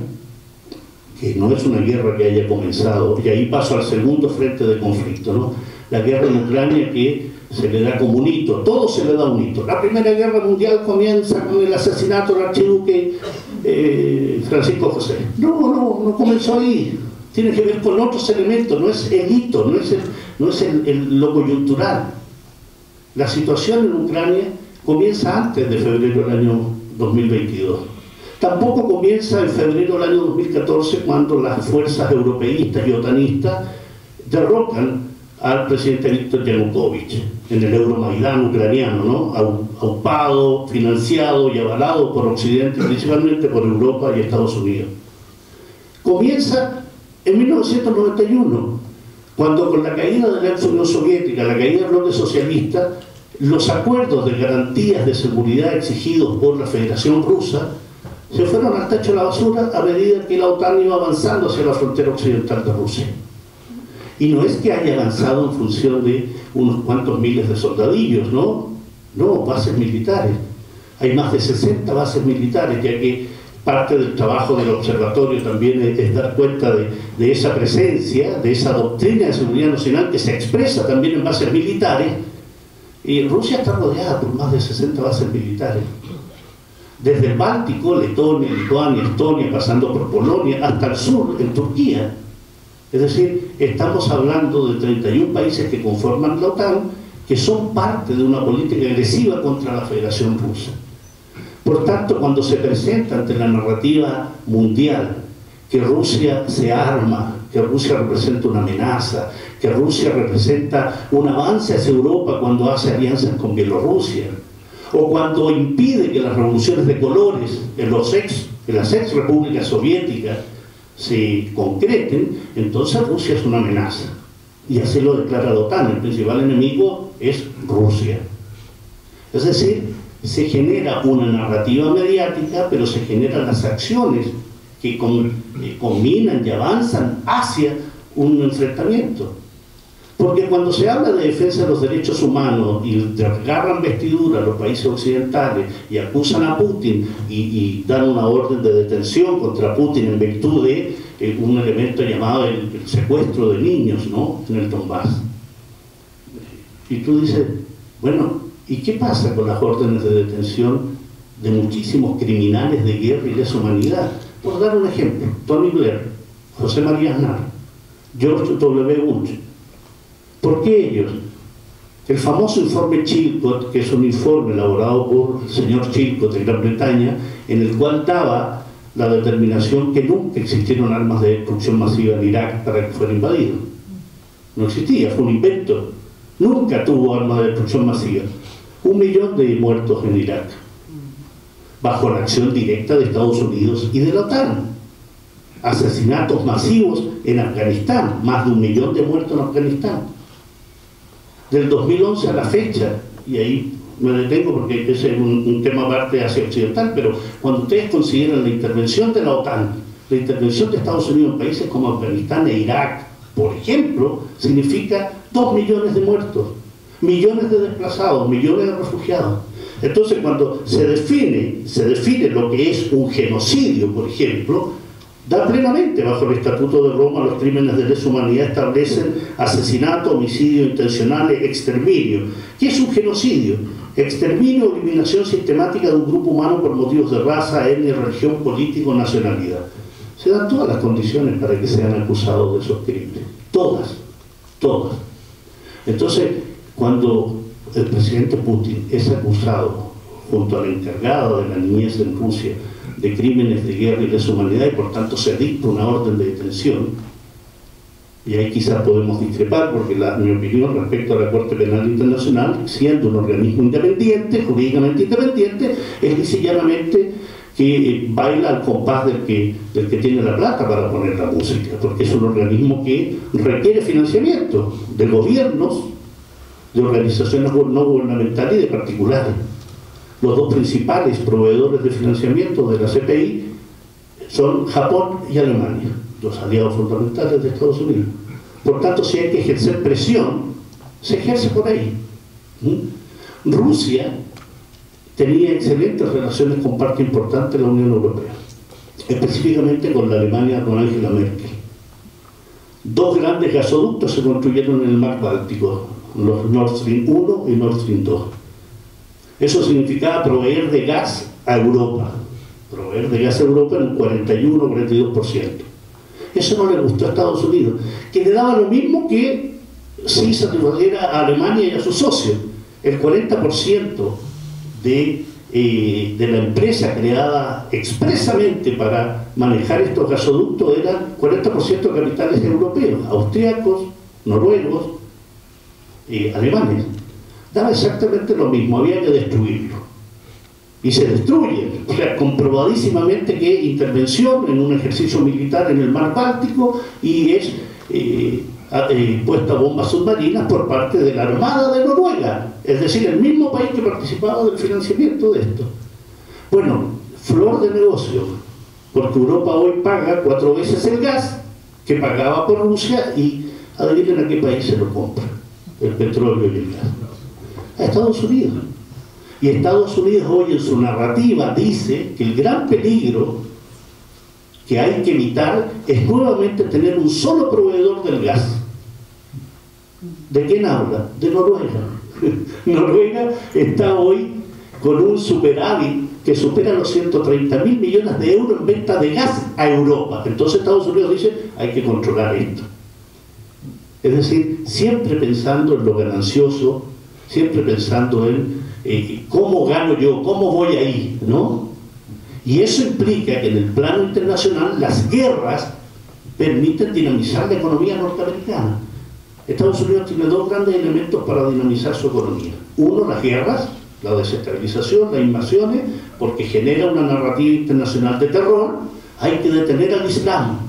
Speaker 4: que no es una guerra que haya comenzado, y ahí paso al segundo frente de conflicto, ¿no? La guerra en Ucrania, que se le da como un hito, todo se le da un hito. La Primera Guerra Mundial comienza con el asesinato del archiduque Francisco José. No comenzó ahí. Tiene que ver con otros elementos, no es el hito, no es lo coyuntural. La situación en Ucrania comienza antes de febrero del año 2022. Tampoco comienza en febrero del año 2014, cuando las fuerzas europeístas y otanistas derrocan al presidente Viktor Yanukovych en el Euromaidán ucraniano, ¿no? Aupado, financiado y avalado por Occidente, principalmente por Europa y Estados Unidos. Comienza en 1991, cuando con la caída de la ex Unión Soviética, la caída del bloque socialista, los acuerdos de garantías de seguridad exigidos por la Federación Rusa se fueron al tacho de la basura a medida que la OTAN iba avanzando hacia la frontera occidental de Rusia. Y no es que haya avanzado en función de unos cuantos miles de soldadillos, ¿no? No, bases militares. Hay más de 60 bases militares, ya que parte del trabajo del observatorio también es dar cuenta de esa presencia, de esa doctrina de seguridad nacional que se expresa también en bases militares. Y Rusia está rodeada por más de 60 bases militares. Desde el Báltico, Letonia, Lituania, Estonia, pasando por Polonia, hasta el sur, en Turquía. Es decir, estamos hablando de 31 países que conforman la OTAN, que son parte de una política agresiva contra la Federación Rusa. Por tanto, cuando se presenta ante la narrativa mundial que Rusia se arma, que Rusia representa una amenaza, que Rusia representa un avance hacia Europa cuando hace alianzas con Bielorrusia, o cuando impide que las revoluciones de colores en las ex repúblicas soviéticas se concreten, entonces Rusia es una amenaza. Y así lo declara la OTAN, el principal enemigo es Rusia. Es decir, se genera una narrativa mediática, pero se generan las acciones que combinan y avanzan hacia un enfrentamiento. Porque cuando se habla de defensa de los derechos humanos y agarran vestidura a los países occidentales y acusan a Putin y dan una orden de detención contra Putin en virtud de un elemento llamado el secuestro de niños, ¿no?, en el Donbass. Y tú dices, bueno, ¿y qué pasa con las órdenes de detención de muchísimos criminales de guerra y lesa humanidad? Por dar un ejemplo, Tony Blair, José María Aznar, George W. Bush. ¿Por qué ellos? El famoso informe Chilcot, que es un informe elaborado por el señor Chilcot de Gran Bretaña, en el cual daba la determinación que nunca existieron armas de destrucción masiva en Irak para que fuera invadido. no existía, fue un invento, nunca tuvo armas de destrucción masiva. 1 millón de muertos en Irak, bajo la acción directa de Estados Unidos y de la OTAN. Asesinatos masivos en Afganistán, más de 1 millón de muertos en Afganistán. Del 2011 a la fecha, y ahí me detengo porque ese es un tema aparte de Asia Occidental, pero cuando ustedes consideran la intervención de la OTAN, la intervención de Estados Unidos en países como Afganistán e Irak, por ejemplo, significa 2 millones de muertos, millones de desplazados, millones de refugiados. Entonces, cuando se define lo que es un genocidio, por ejemplo, da plenamente bajo el Estatuto de Roma los crímenes de lesa humanidad, establecen asesinato, homicidio intencional, exterminio. ¿Qué es un genocidio? Exterminio o eliminación sistemática de un grupo humano por motivos de raza, etnia, religión, político, nacionalidad. Se dan todas las condiciones para que sean acusados de esos crímenes. Todas. Entonces, cuando el presidente Putin es acusado, junto al encargado de la niñez en Rusia, de crímenes de guerra y lesa humanidad, y por tanto se dicta una orden de detención, y ahí quizás podemos discrepar, porque mi opinión respecto a la Corte Penal Internacional, siendo un organismo independiente, jurídicamente independiente, es lisa y llanamente que baila al compás del que tiene la plata para poner la música, porque es un organismo que requiere financiamiento de gobiernos, de organizaciones no gubernamentales y de particulares. Los dos principales proveedores de financiamiento de la CPI son Japón y Alemania, los aliados fundamentales de Estados Unidos. Por tanto, si hay que ejercer presión, se ejerce por ahí. Rusia tenía excelentes relaciones con parte importante de la Unión Europea, específicamente con la Alemania, con Angela Merkel. 2 grandes gasoductos se construyeron en el mar Báltico, los Nord Stream 1 y Nord Stream 2. Eso significaba proveer de gas a Europa. Proveer de gas a Europa en un 41-42%. Eso no le gustó a Estados Unidos, que le daba lo mismo que si satisfaciera a Alemania y a sus socios. El 40% de la empresa creada expresamente para manejar estos gasoductos eran 40% de capitales europeos, austríacos, noruegos, alemanes. Daba exactamente lo mismo, había que destruirlo. Y se destruyen, o sea, comprobadísimamente que intervención en un ejercicio militar en el mar Báltico y es puesta bombas submarinas por parte de la Armada de Noruega, es decir, el mismo país que participaba del financiamiento de esto. Bueno, flor de negocio, porque Europa hoy paga 4 veces el gas que pagaba por Rusia y adivinen a qué país se lo compra, el petróleo y el gas. A Estados Unidos. Y Estados Unidos hoy en su narrativa dice que el gran peligro que hay que evitar es nuevamente tener un solo proveedor del gas. ¿De quién habla? De Noruega. Noruega está hoy con un superávit que supera los 130.000 millones de euros en venta de gas a Europa. Entonces Estados Unidos dice, hay que controlar esto. Es decir, siempre pensando en lo ganancioso, siempre pensando en cómo gano yo, cómo voy ahí, ¿no? Y eso implica que en el plano internacional las guerras permiten dinamizar la economía norteamericana. Estados Unidos tiene 2 grandes elementos para dinamizar su economía. Uno, las guerras, la desestabilización, las invasiones, porque genera una narrativa internacional de terror. Hay que detener al Islam,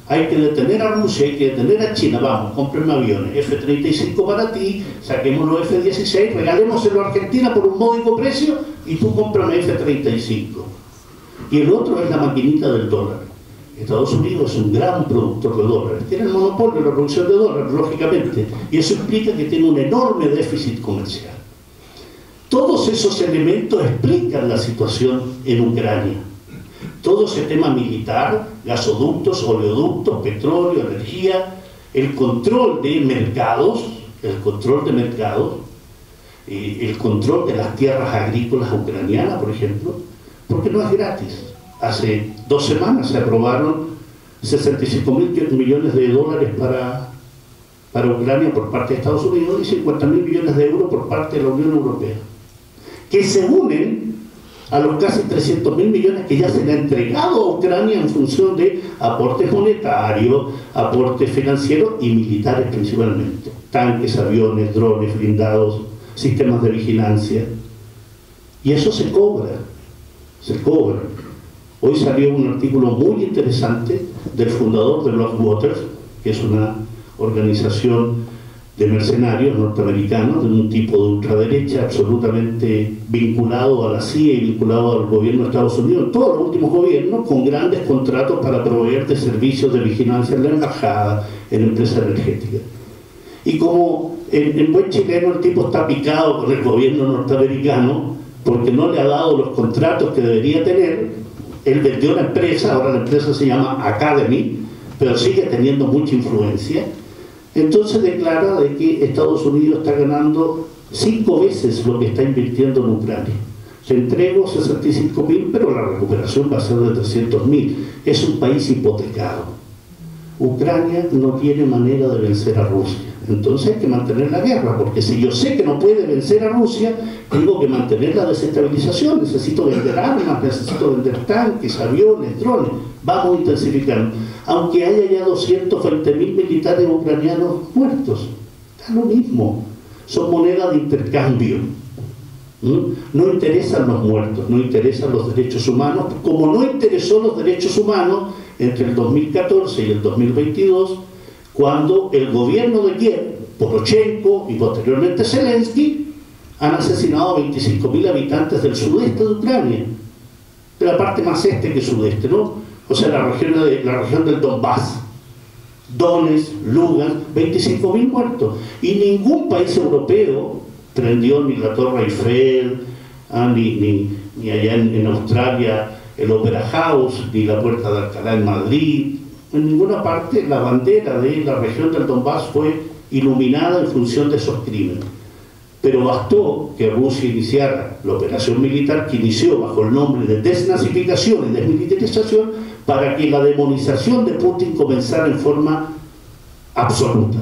Speaker 4: hay que detener a Rusia, hay que detener a China. Vamos, cómprenme aviones, F-35 para ti, saquemos los F-16, regalémoselo a Argentina por un módico precio y tú cómprame F-35. Y el otro es la maquinita del dólar. Estados Unidos es un gran productor de dólares, tiene el monopolio de la producción de dólares, lógicamente, y eso implica que tiene un enorme déficit comercial. Todos esos elementos explican la situación en Ucrania. Todo ese tema militar, gasoductos, oleoductos, petróleo, energía, el control de mercados, el control de las tierras agrícolas ucranianas, por ejemplo, porque no es gratis. Hace 2 semanas se aprobaron 65.000 millones de dólares para Ucrania por parte de Estados Unidos y 50.000 millones de euros por parte de la Unión Europea, que se unen a los casi 300.000 millones que ya se le ha entregado a Ucrania en función de aportes monetarios, aportes financieros y militares principalmente. Tanques, aviones, drones, blindados, sistemas de vigilancia. Y eso se cobra, se cobra. Hoy salió un artículo muy interesante del fundador de Blackwater, que es una organización de mercenarios norteamericanos, de un tipo de ultraderecha absolutamente vinculado a la CIA y vinculado al gobierno de Estados Unidos, todos los últimos gobiernos, con grandes contratos para proveer de servicios de vigilancia en la embajada, en empresas energéticas. Y como en buen chileno el tipo está picado con el gobierno norteamericano porque no le ha dado los contratos que debería tener, él vendió la empresa, ahora la empresa se llama Academy, pero sigue teniendo mucha influencia. Entonces declara de que Estados Unidos está ganando 5 veces lo que está invirtiendo en Ucrania. Le entrego 65.000, pero la recuperación va a ser de 300.000. Es un país hipotecado. Ucrania no tiene manera de vencer a Rusia. Entonces hay que mantener la guerra, porque si yo sé que no puede vencer a Rusia, tengo que mantener la desestabilización. Necesito vender armas, necesito vender tanques, aviones, drones. Vamos intensificando. Aunque haya ya 220.000 militares ucranianos muertos, está lo mismo. Son monedas de intercambio. No interesan los muertos, no interesan los derechos humanos, como no interesó los derechos humanos entre el 2014 y el 2022, cuando el gobierno de Kiev, Poroshenko y posteriormente Zelensky, han asesinado a 25.000 habitantes del sudeste de Ucrania, de la parte más este que sudeste, ¿no? O sea, la región del Donbass, Donetsk, Lugansk, 25.000 muertos. Y ningún país europeo prendió ni la Torre Eiffel, ni allá en Australia el Opera House, ni la Puerta de Alcalá en Madrid. En ninguna parte la bandera de la región del Donbass fue iluminada en función de esos crímenes. Pero bastó que Rusia iniciara la operación militar que inició bajo el nombre de desnazificación y desmilitarización para que la demonización de Putin comenzara en forma absoluta.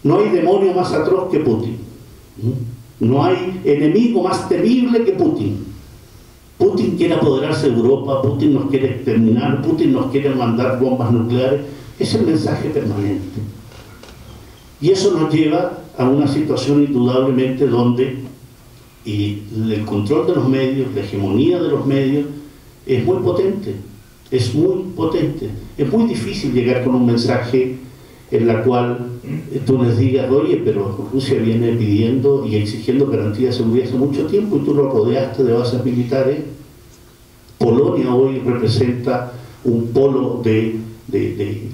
Speaker 4: No hay demonio más atroz que Putin. No hay enemigo más temible que Putin. Putin quiere apoderarse de Europa, Putin nos quiere exterminar, Putin nos quiere mandar bombas nucleares. Es el mensaje permanente. Y eso nos lleva a una situación indudablemente donde el control de los medios, la hegemonía de los medios es muy potente, es muy potente. Es muy difícil llegar con un mensaje en la cual tú les digas, oye, pero Rusia viene pidiendo y exigiendo garantías de seguridad hace mucho tiempo y tú lo rodeaste de bases militares. Polonia hoy representa un polo de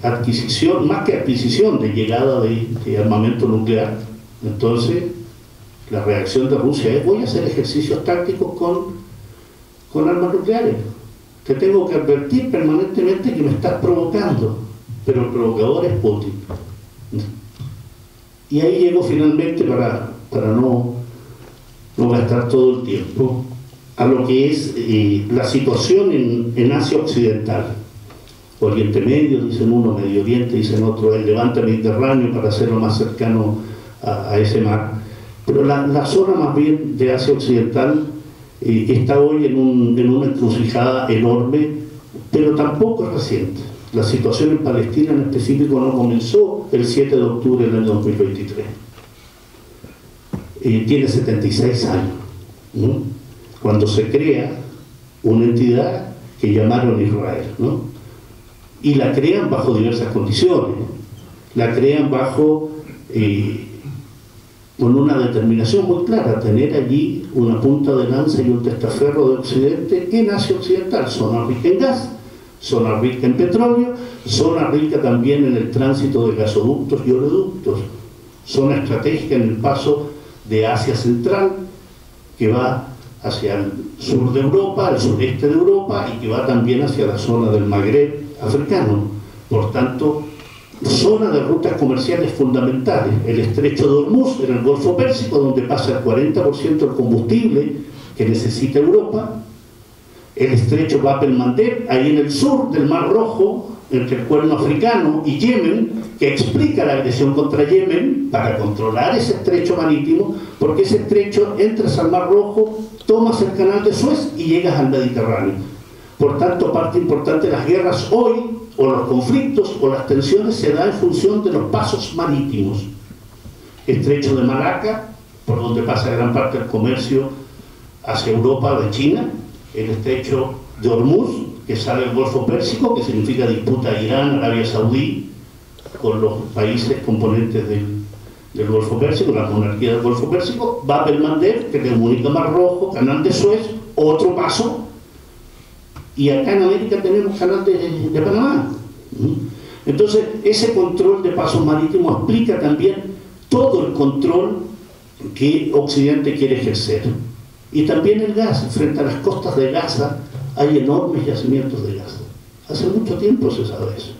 Speaker 4: adquisición, más que adquisición, de llegada de armamento nuclear. Entonces, la reacción de Rusia es: voy a hacer ejercicios tácticos con armas nucleares. Te tengo que advertir permanentemente que me estás provocando, pero el provocador es Putin. Y ahí llego finalmente, para no gastar todo el tiempo, a lo que es la situación en Asia Occidental. Oriente Medio, dicen uno, Medio Oriente, dicen otro, el Levante Mediterráneo, para hacerlo más cercano a ese mar. Pero la zona más bien de Asia Occidental está hoy en una encrucijada enorme, pero tampoco es reciente. La situación en Palestina en específico no comenzó el 7 de octubre del año 2023. Tiene 76 años, ¿no? Cuando se crea una entidad que llamaron Israel, ¿no? Y la crean bajo diversas condiciones. La crean con una determinación muy clara: tener allí una punta de lanza y un testaferro de Occidente en Asia Occidental, zona rica en gas, zona rica en petróleo, zona rica también en el tránsito de gasoductos y oleoductos, zona estratégica en el paso de Asia Central, que va hacia el sur de Europa, al sureste de Europa, y que va también hacia la zona del Magreb africano. Por tanto, zona de rutas comerciales fundamentales: el estrecho de Hormuz en el Golfo Pérsico, donde pasa el 40% del combustible que necesita Europa; el estrecho Bab el-Mandeb, ahí en el sur del Mar Rojo, entre el Cuerno Africano y Yemen, que explica la agresión contra Yemen para controlar ese estrecho marítimo, porque ese estrecho entras al Mar Rojo, tomas el canal de Suez y llegas al Mediterráneo. Por tanto, parte importante de las guerras hoy, o los conflictos o las tensiones, se dan en función de los pasos marítimos. Estrecho de Malaca, por donde pasa gran parte del comercio hacia Europa de China, el estrecho de Hormuz, que sale del Golfo Pérsico, que significa disputa Irán, Arabia Saudí, con los países componentes del Golfo Pérsico, la monarquía del Golfo Pérsico, Bab el-Mandeb, que comunica Mar Rojo, Canal de Suez, otro paso, y acá en América tenemos Canal de Panamá. Entonces, ese control de pasos marítimos explica también todo el control que Occidente quiere ejercer. Y también el gas. Frente a las costas de Gaza hay enormes yacimientos de gas. Hace mucho tiempo se sabe eso.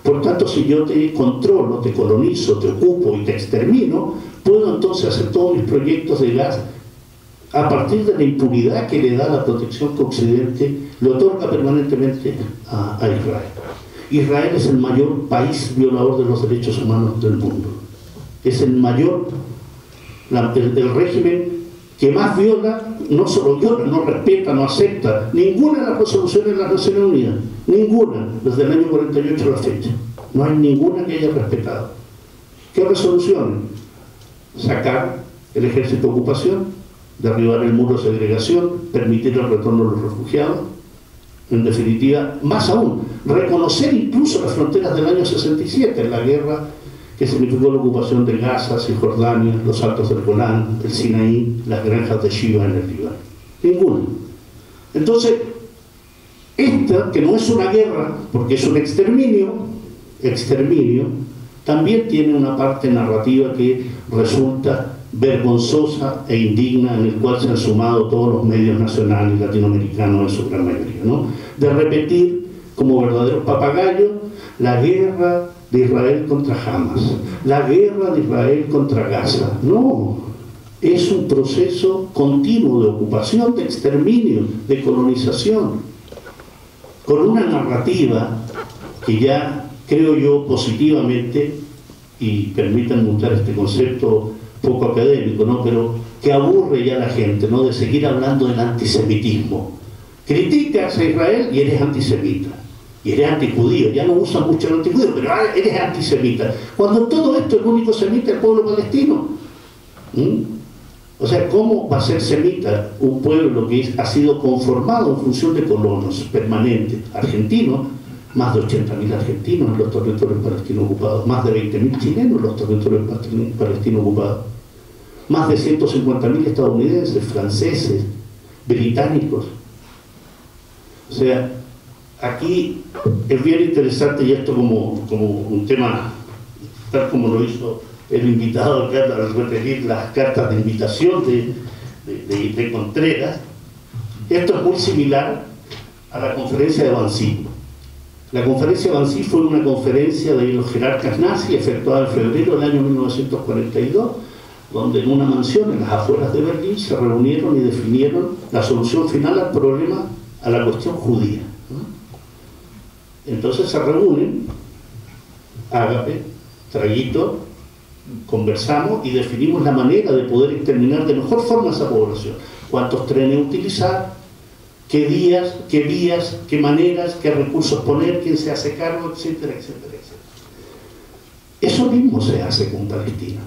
Speaker 4: Por tanto, si yo te controlo, te colonizo, te ocupo y te extermino, puedo entonces hacer todos mis proyectos de gas a partir de la impunidad que le da la protección que Occidente le otorga permanentemente a Israel. Israel es el mayor país violador de los derechos humanos del mundo. Es el mayor, el régimen que más viola, no solo viola, no respeta, no acepta ninguna de las resoluciones de las Naciones Unidas, ninguna, desde el año 48 a la fecha. No hay ninguna que haya respetado. ¿Qué resoluciones? Sacar el ejército de ocupación, derribar el muro de segregación, permitir el retorno de los refugiados, en definitiva, más aún, reconocer incluso las fronteras del año 67, la guerra que significó la ocupación de Gaza, Cisjordania, los Altos del Golán, el Sinaí, las granjas de Shiva en el Líbano. Ninguna. Entonces, esta, que no es una guerra, porque es un exterminio, también tiene una parte narrativa que resulta vergonzosa e indigna, en el cual se han sumado todos los medios nacionales y latinoamericanos en su gran mayoría, ¿no? De repetir como verdaderos papagayos la guerra de Israel contra Hamas, la guerra de Israel contra Gaza. No, es un proceso continuo de ocupación, de exterminio, de colonización, con una narrativa que ya creo yo positivamente, y permítanme usar este concepto poco académico, ¿no?, pero que aburre ya a la gente, ¿no?, de seguir hablando del antisemitismo. Criticas a Israel y eres antisemita, y eres antijudío. Ya no usan mucho el antijudío, pero eres antisemita, cuando todo esto el único semita es el pueblo palestino. O sea, ¿cómo va a ser semita un pueblo que ha sido conformado en función de colonos permanentes, argentinos, más de 80.000 argentinos en los territorios palestinos ocupados, más de 20.000 chilenos en los territorios palestinos ocupados, más de 150.000 estadounidenses, franceses, británicos? O sea, aquí es bien interesante, y esto como un tema, tal como lo hizo el invitado al repetir las cartas de invitación de Contreras, esto es muy similar a la conferencia de Wannsee. La conferencia de Wannsee fue una conferencia de los jerarcas nazis efectuada en febrero del año 1942, donde en una mansión en las afueras de Berlín se reunieron y definieron la solución final al problema, a la cuestión judía, ¿no? Entonces se reúnen, ágape, traguito, conversamos y definimos la manera de poder exterminar de mejor forma a esa población. ¿Cuántos trenes utilizar? ¿Qué días, qué vías, qué maneras, qué recursos poner, quién se hace cargo, etcétera, etcétera, etcétera? Eso mismo se hace con Palestina,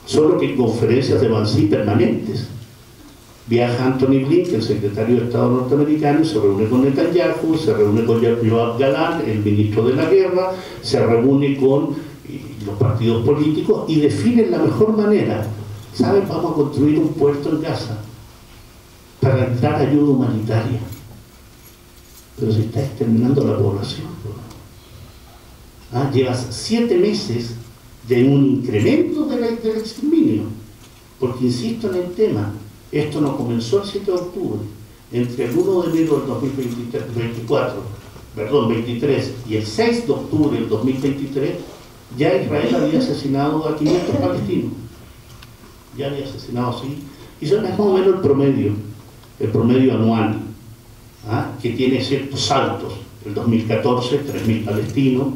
Speaker 4: solo que en conferencias de Wannsee permanentes. Viaja Anthony Blinken, el secretario de Estado norteamericano, se reúne con Netanyahu, se reúne con Yoav Galán, el ministro de la guerra, se reúne con los partidos políticos y definen la mejor manera. ¿Saben? Vamos a construir un puerto en Gaza para entrar ayuda humanitaria. Pero se está exterminando la población. Llevas 7 meses de un incremento del exterminio. Porque insisto en el tema, esto no comenzó el 7 de octubre. Entre el 1 de enero del 23 y el 6 de octubre del 2023, ya Israel había asesinado a 500 palestinos. Ya había asesinado así. Y eso es más o menos el promedio anual, que tiene ciertos saltos. El 2014, 3.000 palestinos,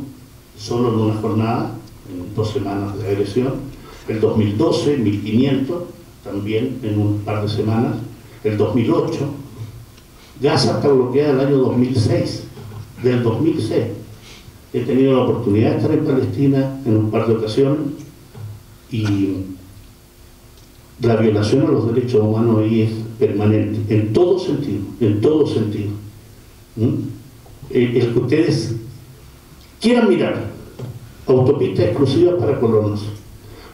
Speaker 4: solo en una jornada, en 2 semanas de agresión. El 2012, 1.500, también en un par de semanas. El 2008, Gaza está bloqueada el año 2006, del 2006. He tenido la oportunidad de estar en Palestina en un par de ocasiones y la violación a los derechos humanos ahí es permanente, en todo sentido, en todo sentido. El que ustedes quieran mirar, autopistas exclusivas para colonos,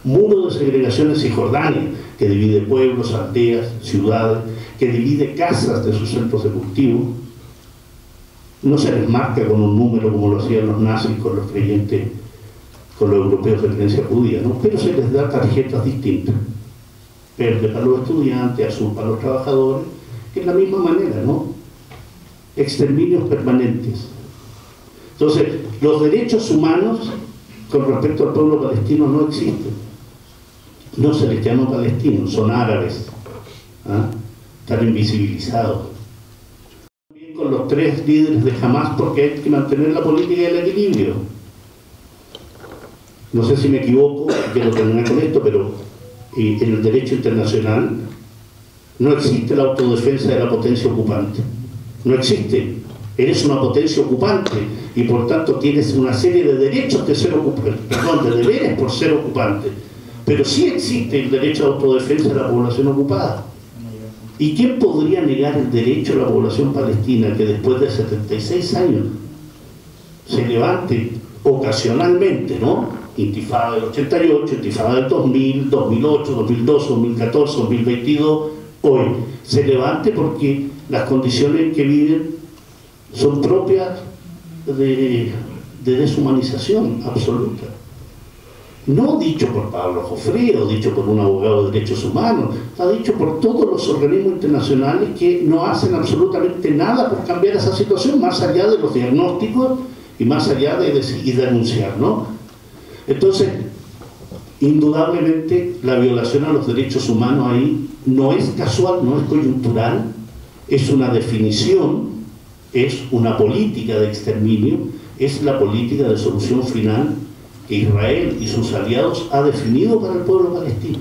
Speaker 4: muro de segregación en Cisjordania, que divide pueblos, aldeas, ciudades, que divide casas de sus centros de cultivo. No se les marca con un número como lo hacían los nazis con los creyentes, con los europeos de creencia judía, ¿no? Pero se les da tarjetas distintas. Verde para los estudiantes, azul para los trabajadores, que es la misma manera, ¿no? Exterminios permanentes. Entonces, los derechos humanos con respecto al pueblo palestino no existen. No se les llama palestinos, son árabes. Están invisibilizados. También con los 3 líderes de Hamas, porque hay que mantener la política del equilibrio. No sé si me equivoco, quiero terminar con esto, pero en el derecho internacional no existe la autodefensa de la potencia ocupante. No existe. Eres una potencia ocupante y por tanto tienes una serie de derechos de ser ocupante, perdón, de deberes por ser ocupante. Pero sí existe el derecho a autodefensa de la población ocupada. ¿Y quién podría negar el derecho de la población palestina que después de 76 años se levante ocasionalmente, ¿no? Intifada del 88, intifada del 2000, 2008, 2012, 2014, 2022, hoy se levante porque las condiciones en que viven son propias de deshumanización absoluta. No dicho por Pablo Jofré o dicho por un abogado de derechos humanos, está dicho por todos los organismos internacionales que no hacen absolutamente nada por cambiar esa situación, más allá de los diagnósticos y más allá de denunciar, ¿no? Entonces, indudablemente la violación a los derechos humanos ahí no es casual, no es coyuntural, es una definición, es una política de exterminio, es la política de solución final que Israel y sus aliados ha definido para el pueblo palestino.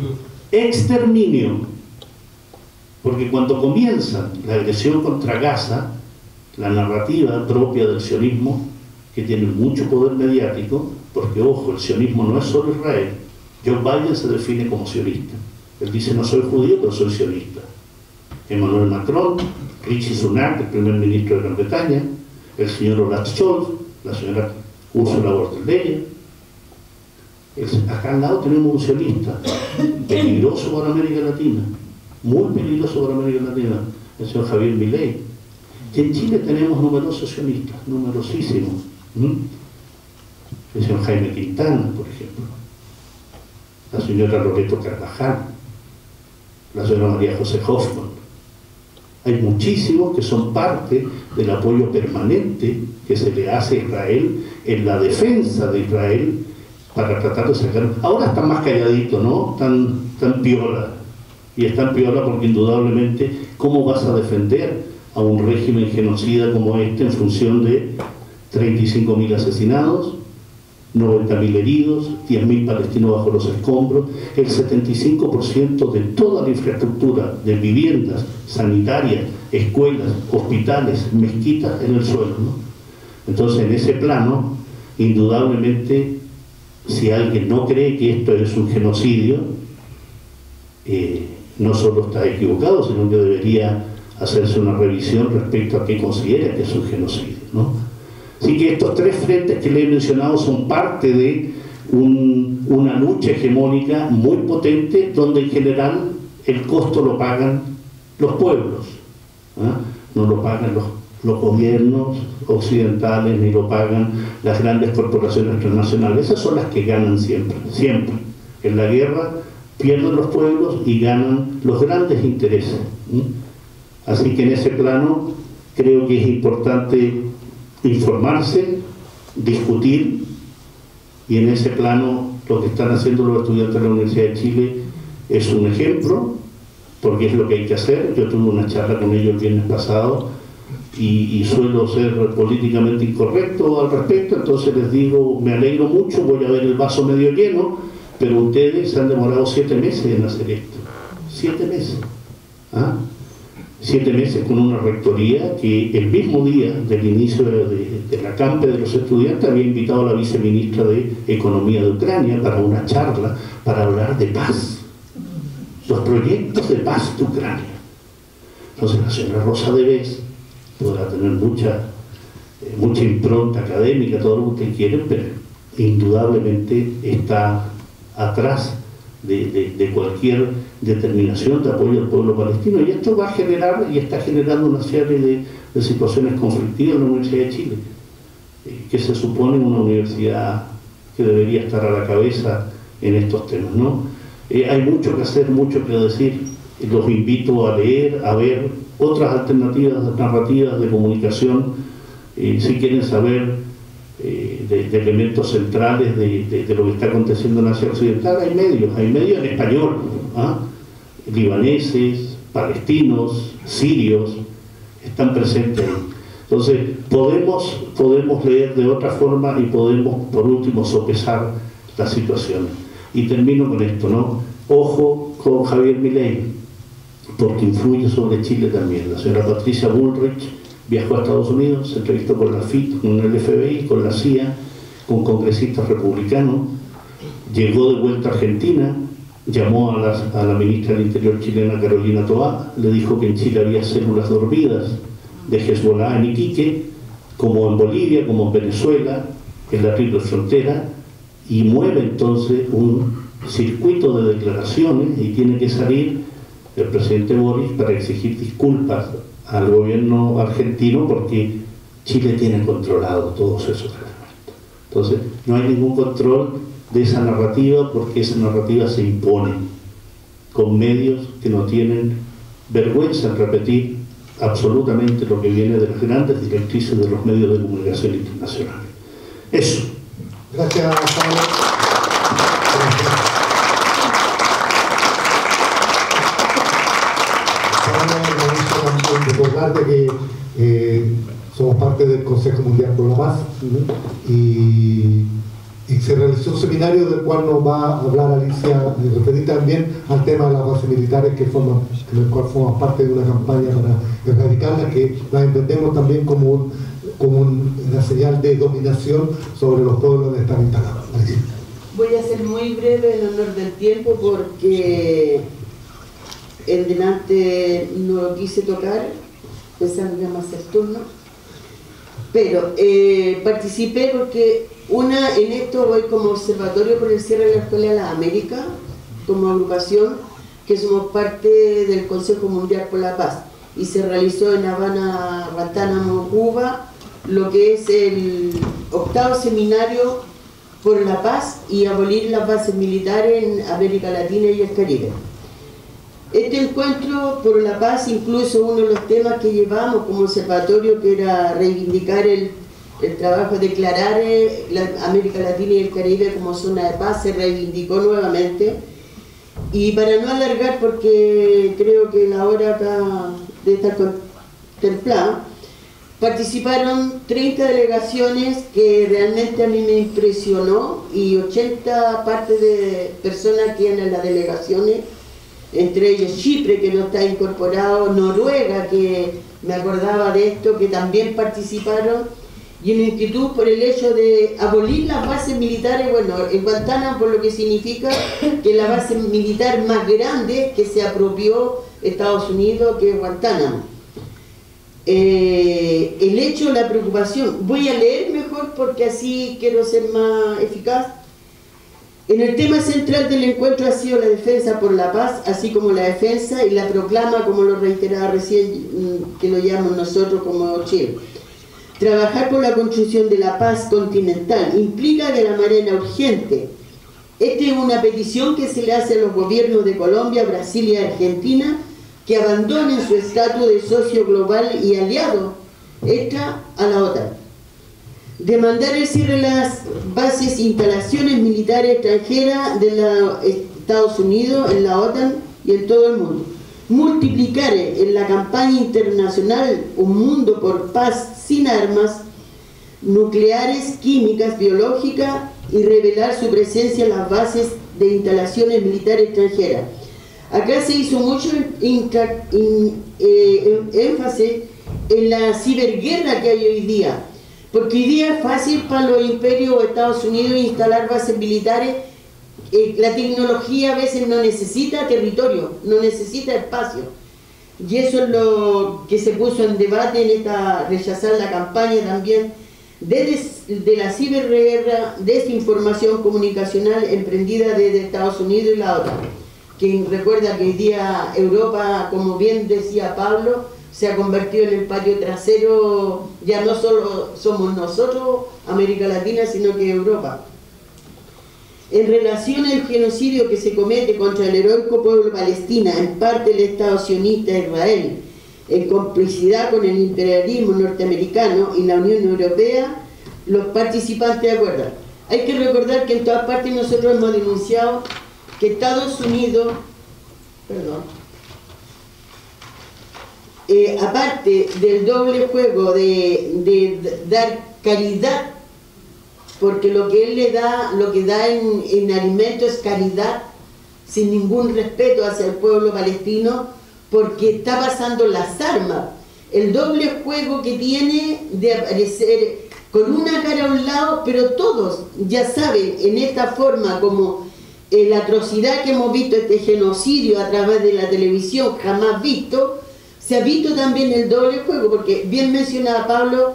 Speaker 4: Exterminio. Porque cuando comienza la agresión contra Gaza, la narrativa propia del sionismo, que tiene mucho poder mediático, porque ojo, el sionismo no es solo Israel. Joe Biden se define como sionista. Él dice, no soy judío, pero soy sionista. Emmanuel Macron, Rishi Sunak, el primer ministro de Gran Bretaña, el señor Olaf Scholz, la señora Ursula von der Leyen. Acá al lado tenemos un sionista, peligroso para América Latina, muy peligroso para América Latina, el señor Javier Milei. Y en Chile tenemos numerosos sionistas, numerosísimos. El señor Jaime Quintana, por ejemplo, la señora Loreto Carvajal, la señora María José Hoffman. Hay muchísimos que son parte del apoyo permanente que se le hace a Israel en la defensa de Israel para tratar de sacar. Ahora están más calladitos, ¿no? Están piola. Y están piola porque indudablemente, ¿cómo vas a defender a un régimen genocida como este en función de 35.000 asesinados, 90.000 heridos, 10.000 palestinos bajo los escombros, el 75% de toda la infraestructura de viviendas, sanitarias, escuelas, hospitales, mezquitas en el suelo, ¿no? Entonces, en ese plano, indudablemente, si alguien no cree que esto es un genocidio, no solo está equivocado, sino que debería hacerse una revisión respecto a qué considera que es un genocidio, ¿no? Así que estos 3 frentes que le he mencionado son parte de una lucha hegemónica muy potente, donde en general el costo lo pagan los pueblos, no lo pagan los gobiernos occidentales, ni lo pagan las grandes corporaciones transnacionales. Esas son las que ganan siempre, siempre. En la guerra pierden los pueblos y ganan los grandes intereses. Así que en ese plano creo que es importante informarse, discutir, y en ese plano lo que están haciendo los estudiantes de la Universidad de Chile es un ejemplo, porque es lo que hay que hacer. Yo tuve una charla con ellos el viernes pasado y suelo ser políticamente incorrecto al respecto, entonces les digo, me alegro mucho, voy a ver el vaso medio lleno, pero ustedes se han demorado 7 meses en hacer esto. 7 meses. 7 meses con una rectoría que el mismo día del inicio de la campe de los estudiantes había invitado a la viceministra de Economía de Ucrania para una charla para hablar de paz, los proyectos de paz de Ucrania. Entonces la señora Rosa Devés podrá tener mucha impronta académica, todo lo que ustedes quieren, pero indudablemente está atrás de cualquier determinación de apoyo al pueblo palestino, y esto va a generar y está generando una serie de situaciones conflictivas en la Universidad de Chile, que se supone una universidad que debería estar a la cabeza en estos temas, ¿no? Hay mucho que hacer, mucho que decir. Los invito a leer, a ver otras alternativas narrativas de comunicación, si quieren saber de elementos centrales de lo que está aconteciendo en Asia Occidental. Hay medios en español, libaneses, palestinos, sirios, están presentes ahí. Entonces podemos leer de otra forma y podemos, por último, sopesar la situación. Y termino con esto, ¿no? Ojo con Javier Milei, porque influye sobre Chile también. La señora Patricia Bullrich viajó a Estados Unidos, se entrevistó con la FIT, con el FBI, con la CIA, con congresistas republicanos, llegó de vuelta a Argentina, llamó a la ministra del Interior chilena, Carolina Toá, le dijo que en Chile había células dormidas de Hezbollah en Iquique, como en Bolivia, como en Venezuela, en la triple frontera, y mueve entonces un circuito de declaraciones, y tiene que salir el presidente Boris para exigir disculpas al gobierno argentino, porque Chile tiene controlado todos esos elementos. Entonces no hay ningún control de esa narrativa, porque esa narrativa se impone con medios que no tienen vergüenza en repetir absolutamente lo que viene de las grandes directrices de los medios de comunicación internacionales. Eso.
Speaker 1: Gracias, Pablo. Recordarte que somos parte del Consejo Mundial por la Paz, y se realizó un seminario del cual nos va a hablar Alicia, referente también al tema de las bases militares, en el cual formamos parte de una campaña para erradicarlas, que las entendemos también como una señal de dominación sobre los pueblos donde están instalados.
Speaker 2: Voy a ser muy breve en honor del tiempo, porque en delante no lo quise tocar, pensando que iba a hacer turno, pero participé porque en esto voy como observatorio por el cierre de la Escuela de las Américas, como agrupación, que somos parte del Consejo Mundial por la Paz, y se realizó en Habana, Guantánamo, Cuba, lo que es el 8º seminario por la paz y abolir las bases militares en América Latina y el Caribe. Este encuentro por la paz, incluso uno de los temas que llevamos como observatorio, que era reivindicar el trabajo de declarar la América Latina y el Caribe como zona de paz, se reivindicó nuevamente. Y para no alargar, porque creo que la hora acá debe estar contemplada, participaron 30 delegaciones, que realmente a mí me impresionó, y 80 partes de personas que iban en las delegaciones, entre ellos Chipre, que no está incorporado, Noruega, que me acordaba de esto, que también participaron, y una inquietud por el hecho de abolir las bases militares, bueno, en Guantánamo, por lo que significa que la base militar más grande que se apropió Estados Unidos, que es Guantánamo. El hecho, la preocupación, voy a leer mejor porque así quiero ser más eficaz. En el tema central del encuentro ha sido la defensa por la paz, así como la defensa y la proclama, como lo reiteraba recién, que lo llamamos nosotros como Chile. Trabajar por la construcción de la paz continental implica de la manera urgente. Esta es una petición que se le hace a los gobiernos de Colombia, Brasil y Argentina, que abandonen su estatus de socio global y aliado a la OTAN. Demandar el cierre de las bases e instalaciones militares extranjeras de los Estados Unidos en la OTAN y en todo el mundo. multiplicar en la campaña internacional un mundo por paz sin armas nucleares, químicas, biológicas y revelar su presencia en las bases de instalaciones militares extranjeras. Acá se hizo mucho énfasis en la ciberguerra que hay hoy día, porque hoy día es fácil para los imperios o Estados Unidos instalar bases militares. La tecnología a veces no necesita territorio, no necesita espacio, y eso es lo que se puso en debate en esta, rechazar la campaña también de la ciberguerra, desinformación comunicacional emprendida desde Estados Unidos y la OTAN. Quien recuerda que hoy día Europa, como bien decía Pablo, se ha convertido en el patio trasero, ya no solo somos nosotros, América Latina, sino que Europa. En relación al genocidio que se comete contra el heroico pueblo palestino, en parte el Estado sionista de Israel, en complicidad con el imperialismo norteamericano y la Unión Europea, los participantes acuerdan. Hay que recordar que en todas partes nosotros hemos denunciado que Estados Unidos, aparte del doble juego de dar caridad, porque lo que él le da, lo que da en alimento es caridad, sin ningún respeto hacia el pueblo palestino, porque está pasando las armas. El doble juego que tiene de aparecer con una cara a un lado, pero todos ya saben en esta forma como la atrocidad que hemos visto, este genocidio a través de la televisión jamás visto, se ha visto también el doble juego, porque bien mencionaba Pablo,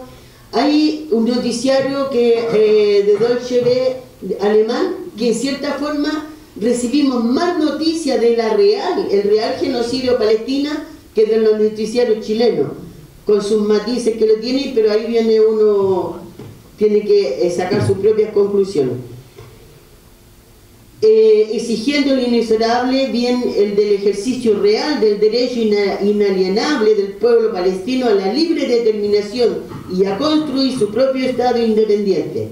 Speaker 2: hay un noticiario de Deutsche Welle alemán, que en cierta forma recibimos más noticias de el real genocidio palestina, que de los noticiarios chilenos, con sus matices que lo tienen, pero ahí viene uno, tiene que sacar sus propias conclusiones. Exigiendo lo inexorable bien el del ejercicio real del derecho inalienable del pueblo palestino a la libre determinación y a construir su propio Estado independiente.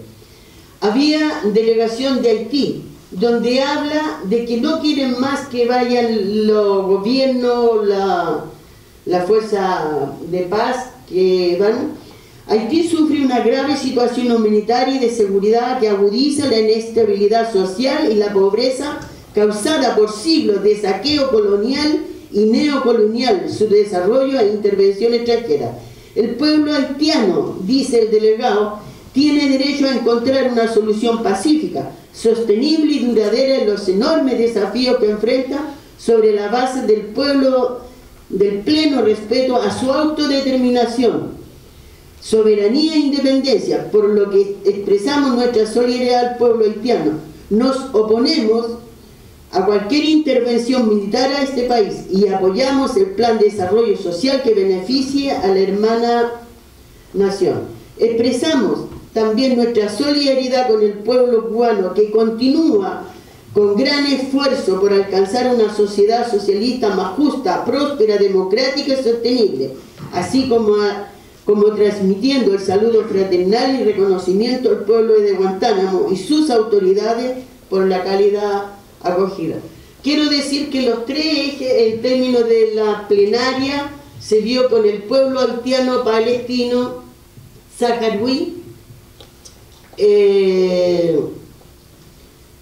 Speaker 2: Había delegación de Haití, donde habla de que no quieren más que vayan los gobiernos, la fuerza de paz que van. Haití sufre una grave situación humanitaria y de seguridad que agudiza la inestabilidad social y la pobreza causada por siglos de saqueo colonial y neocolonial, su desarrollo e intervención extranjera. El pueblo haitiano, dice el delegado, tiene derecho a encontrar una solución pacífica, sostenible y duradera en los enormes desafíos que enfrenta sobre la base del pueblo, del pleno respeto a su autodeterminación, soberanía e independencia, por lo que expresamos nuestra solidaridad al pueblo haitiano. Nos oponemos a cualquier intervención militar a este país y apoyamos el plan de desarrollo social que beneficie a la hermana nación. Expresamos también nuestra solidaridad con el pueblo cubano, que continúa con gran esfuerzo por alcanzar una sociedad socialista más justa, próspera, democrática y sostenible, así como transmitiendo el saludo fraternal y reconocimiento al pueblo de Guantánamo y sus autoridades por la cálida acogida. Quiero decir que los tres ejes en términos de la plenaria se vio con el pueblo haitiano, palestino, saharaui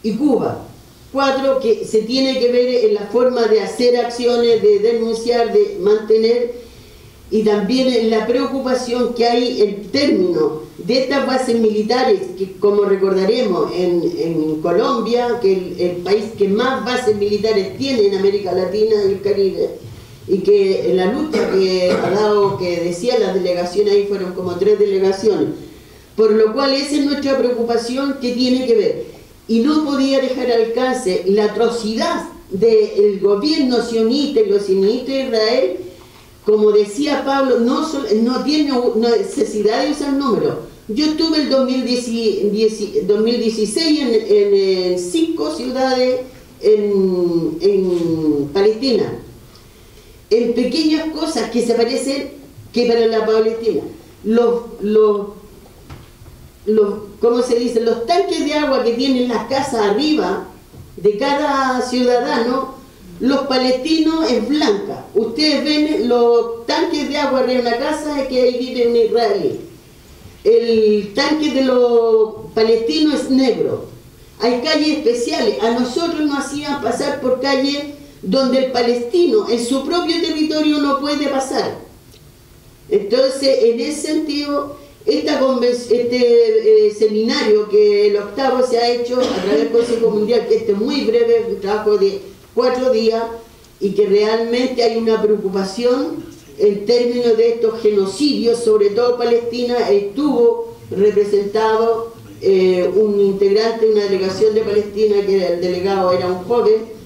Speaker 2: y Cuba. 4, que se tiene que ver en la forma de hacer acciones, de denunciar, de mantener, y también en la preocupación que hay en términos de estas bases militares, que como recordaremos en Colombia, que el país que más bases militares tiene en América Latina y el Caribe, y que la lucha que ha dado, que decía la delegación ahí, fueron como 3 delegaciones, por lo cual esa es nuestra preocupación que tiene que ver, y no podía dejar al alcance la atrocidad del gobierno sionista y los sionistas de Israel. Como decía Pablo, no tiene necesidad de usar números. Yo estuve el 2016 en 5 ciudades en Palestina, en pequeñas cosas que se parecen que para la Palestina. ¿Cómo se dice? Los tanques de agua que tienen las casas arriba de cada ciudadano los palestinos es blanca. Ustedes ven los tanques de agua arriba de una casa, es que ahí vive un israelí. El tanque de los palestinos es negro. Hay calles especiales. A nosotros nos hacían pasar por calles donde el palestino en su propio territorio no puede pasar. Entonces, en ese sentido, este seminario que el 8º se ha hecho a través del Consejo Mundial, que este es muy breve, un trabajo de 4 días, y que realmente hay una preocupación en términos de estos genocidios, sobre todo Palestina. Estuvo representado un integrante de una delegación de Palestina, que el delegado era un joven,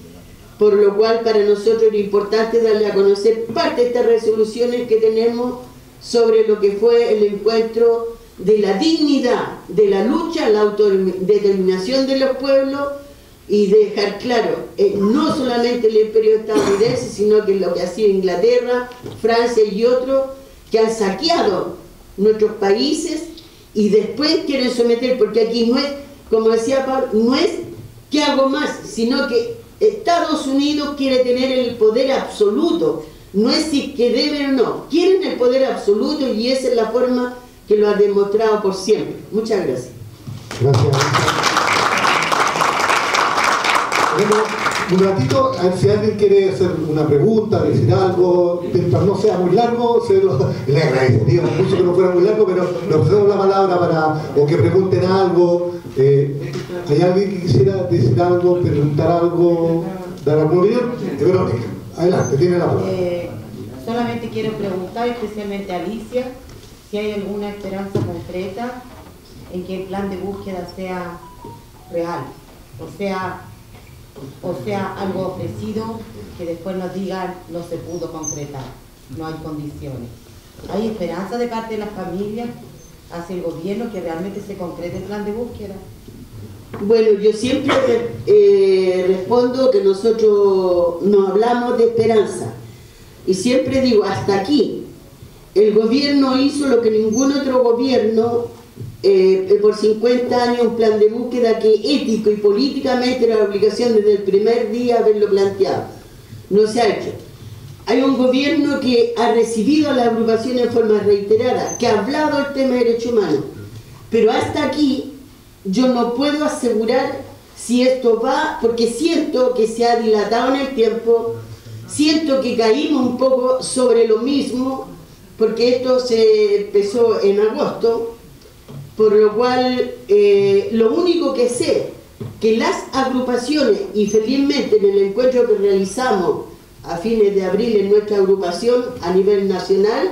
Speaker 2: por lo cual para nosotros era importante darle a conocer parte de estas resoluciones que tenemos sobre lo que fue el encuentro de la dignidad, de la lucha, la autodeterminación de los pueblos, y dejar claro, no solamente el imperio estadounidense, sino que lo que ha sido Inglaterra, Francia y otros, que han saqueado nuestros países y después quieren someter, porque aquí no es, como decía Pablo, no es que hago más, sino que Estados Unidos quiere tener el poder absoluto, no es si que deben o no, quieren el poder absoluto, y esa es la forma que lo ha demostrado por siempre. Muchas gracias.
Speaker 1: Gracias. Tenemos un ratito, a ver si alguien quiere hacer una pregunta, decir algo, mientras no sea muy largo, le agradeceríamos mucho que no fuera muy largo, pero le ofrecemos la palabra para, o que pregunten algo. ¿Hay alguien que quisiera decir algo, preguntar algo, dar alguna opinión? Verónica, adelante, tiene la palabra.
Speaker 5: Solamente quiero preguntar, especialmente a Alicia, si hay alguna esperanza concreta en que el plan de búsqueda sea real, o sea algo ofrecido que después nos digan no se pudo concretar, no hay condiciones. ¿Hay esperanza de parte de las familias hacia el gobierno que realmente se concrete el plan de búsqueda?
Speaker 2: Bueno, yo siempre respondo que nosotros no hablamos de esperanza, y siempre digo, hasta aquí el gobierno hizo lo que ningún otro gobierno por 50 años, un plan de búsqueda que ético y políticamente era la obligación desde el primer día haberlo planteado. No se ha hecho. Hay un gobierno que ha recibido a las agrupaciones en forma reiterada, que ha hablado del tema de derechos humanos, pero hasta aquí yo no puedo asegurar si esto va, porque siento que se ha dilatado en el tiempo, siento que caímos un poco sobre lo mismo, porque esto se empezó en agosto, por lo cual lo único que sé, que las agrupaciones, y felizmente en el encuentro que realizamos a fines de abril en nuestra agrupación a nivel nacional,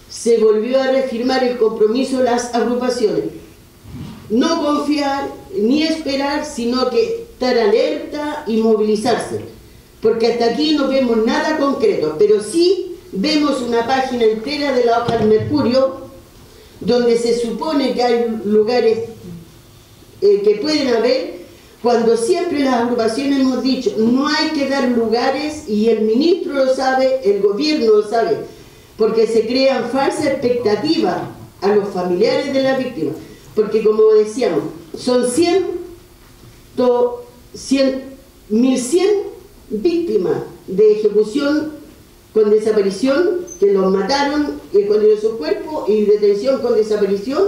Speaker 2: se volvió a reafirmar el compromiso de las agrupaciones. No confiar ni esperar, sino que estar alerta y movilizarse, porque hasta aquí no vemos nada concreto, pero sí vemos una página entera de la hoja del Mercurio, donde se supone que hay lugares que pueden haber, cuando siempre las agrupaciones hemos dicho, no hay que dar lugares, y el ministro lo sabe, el gobierno lo sabe, porque se crean falsas expectativas a los familiares de las víctimas, porque como decíamos, son 1.100 víctimas de ejecución con desaparición, que los mataron, escondieron sus cuerpos, y detención con desaparición,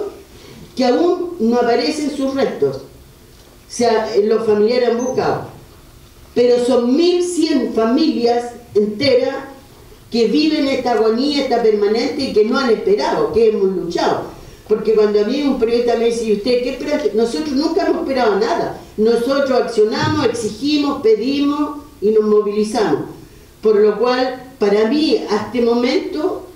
Speaker 2: que aún no aparecen sus restos. O sea, los familiares han buscado. Pero son 1.100 familias enteras que viven esta agonía, esta permanente, y que no han esperado, que hemos luchado. Porque cuando a mí un periodista me dice, ¿y usted qué espera? Nosotros nunca hemos esperado nada. Nosotros accionamos, exigimos, pedimos y nos movilizamos. Por lo cual, para mí, hasta este momento,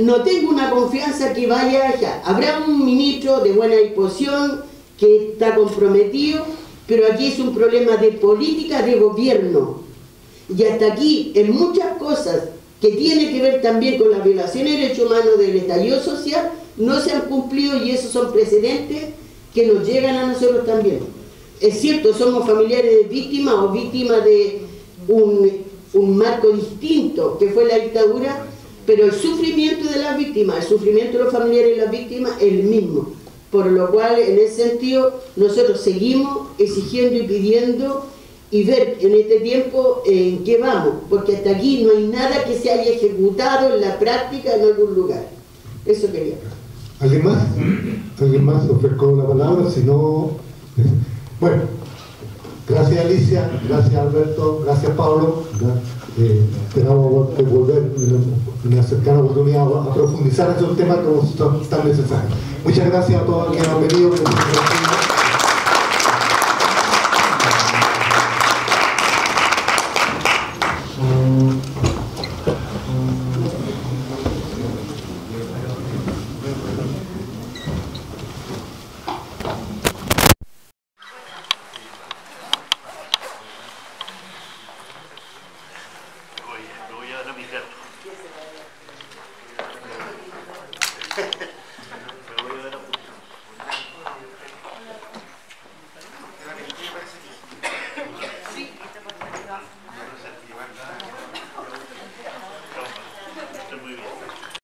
Speaker 2: no tengo una confianza que vaya allá. Habrá un ministro de buena disposición que está comprometido, pero aquí es un problema de política de gobierno. Y hasta aquí, en muchas cosas que tienen que ver también con la violación de derechos humanos del estallido social, no se han cumplido, y esos son precedentes que nos llegan a nosotros también. Es cierto, somos familiares de víctimas o víctimas de un marco distinto que fue la dictadura, pero el sufrimiento de las víctimas, el sufrimiento de los familiares de las víctimas es el mismo. Por lo cual, en ese sentido, nosotros seguimos exigiendo y pidiendo, y ver en este tiempo en qué vamos, porque hasta aquí no hay nada que se haya ejecutado en la práctica en algún lugar. Eso quería.
Speaker 1: ¿Alguien más? ¿Alguien más ofrezco la palabra? Si no... Bueno, gracias Alicia, gracias Alberto, gracias Pablo. Esperamos volver en una cercana oportunidad a profundizar en esos temas que son tan necesarios. Muchas gracias a todos los que han venido.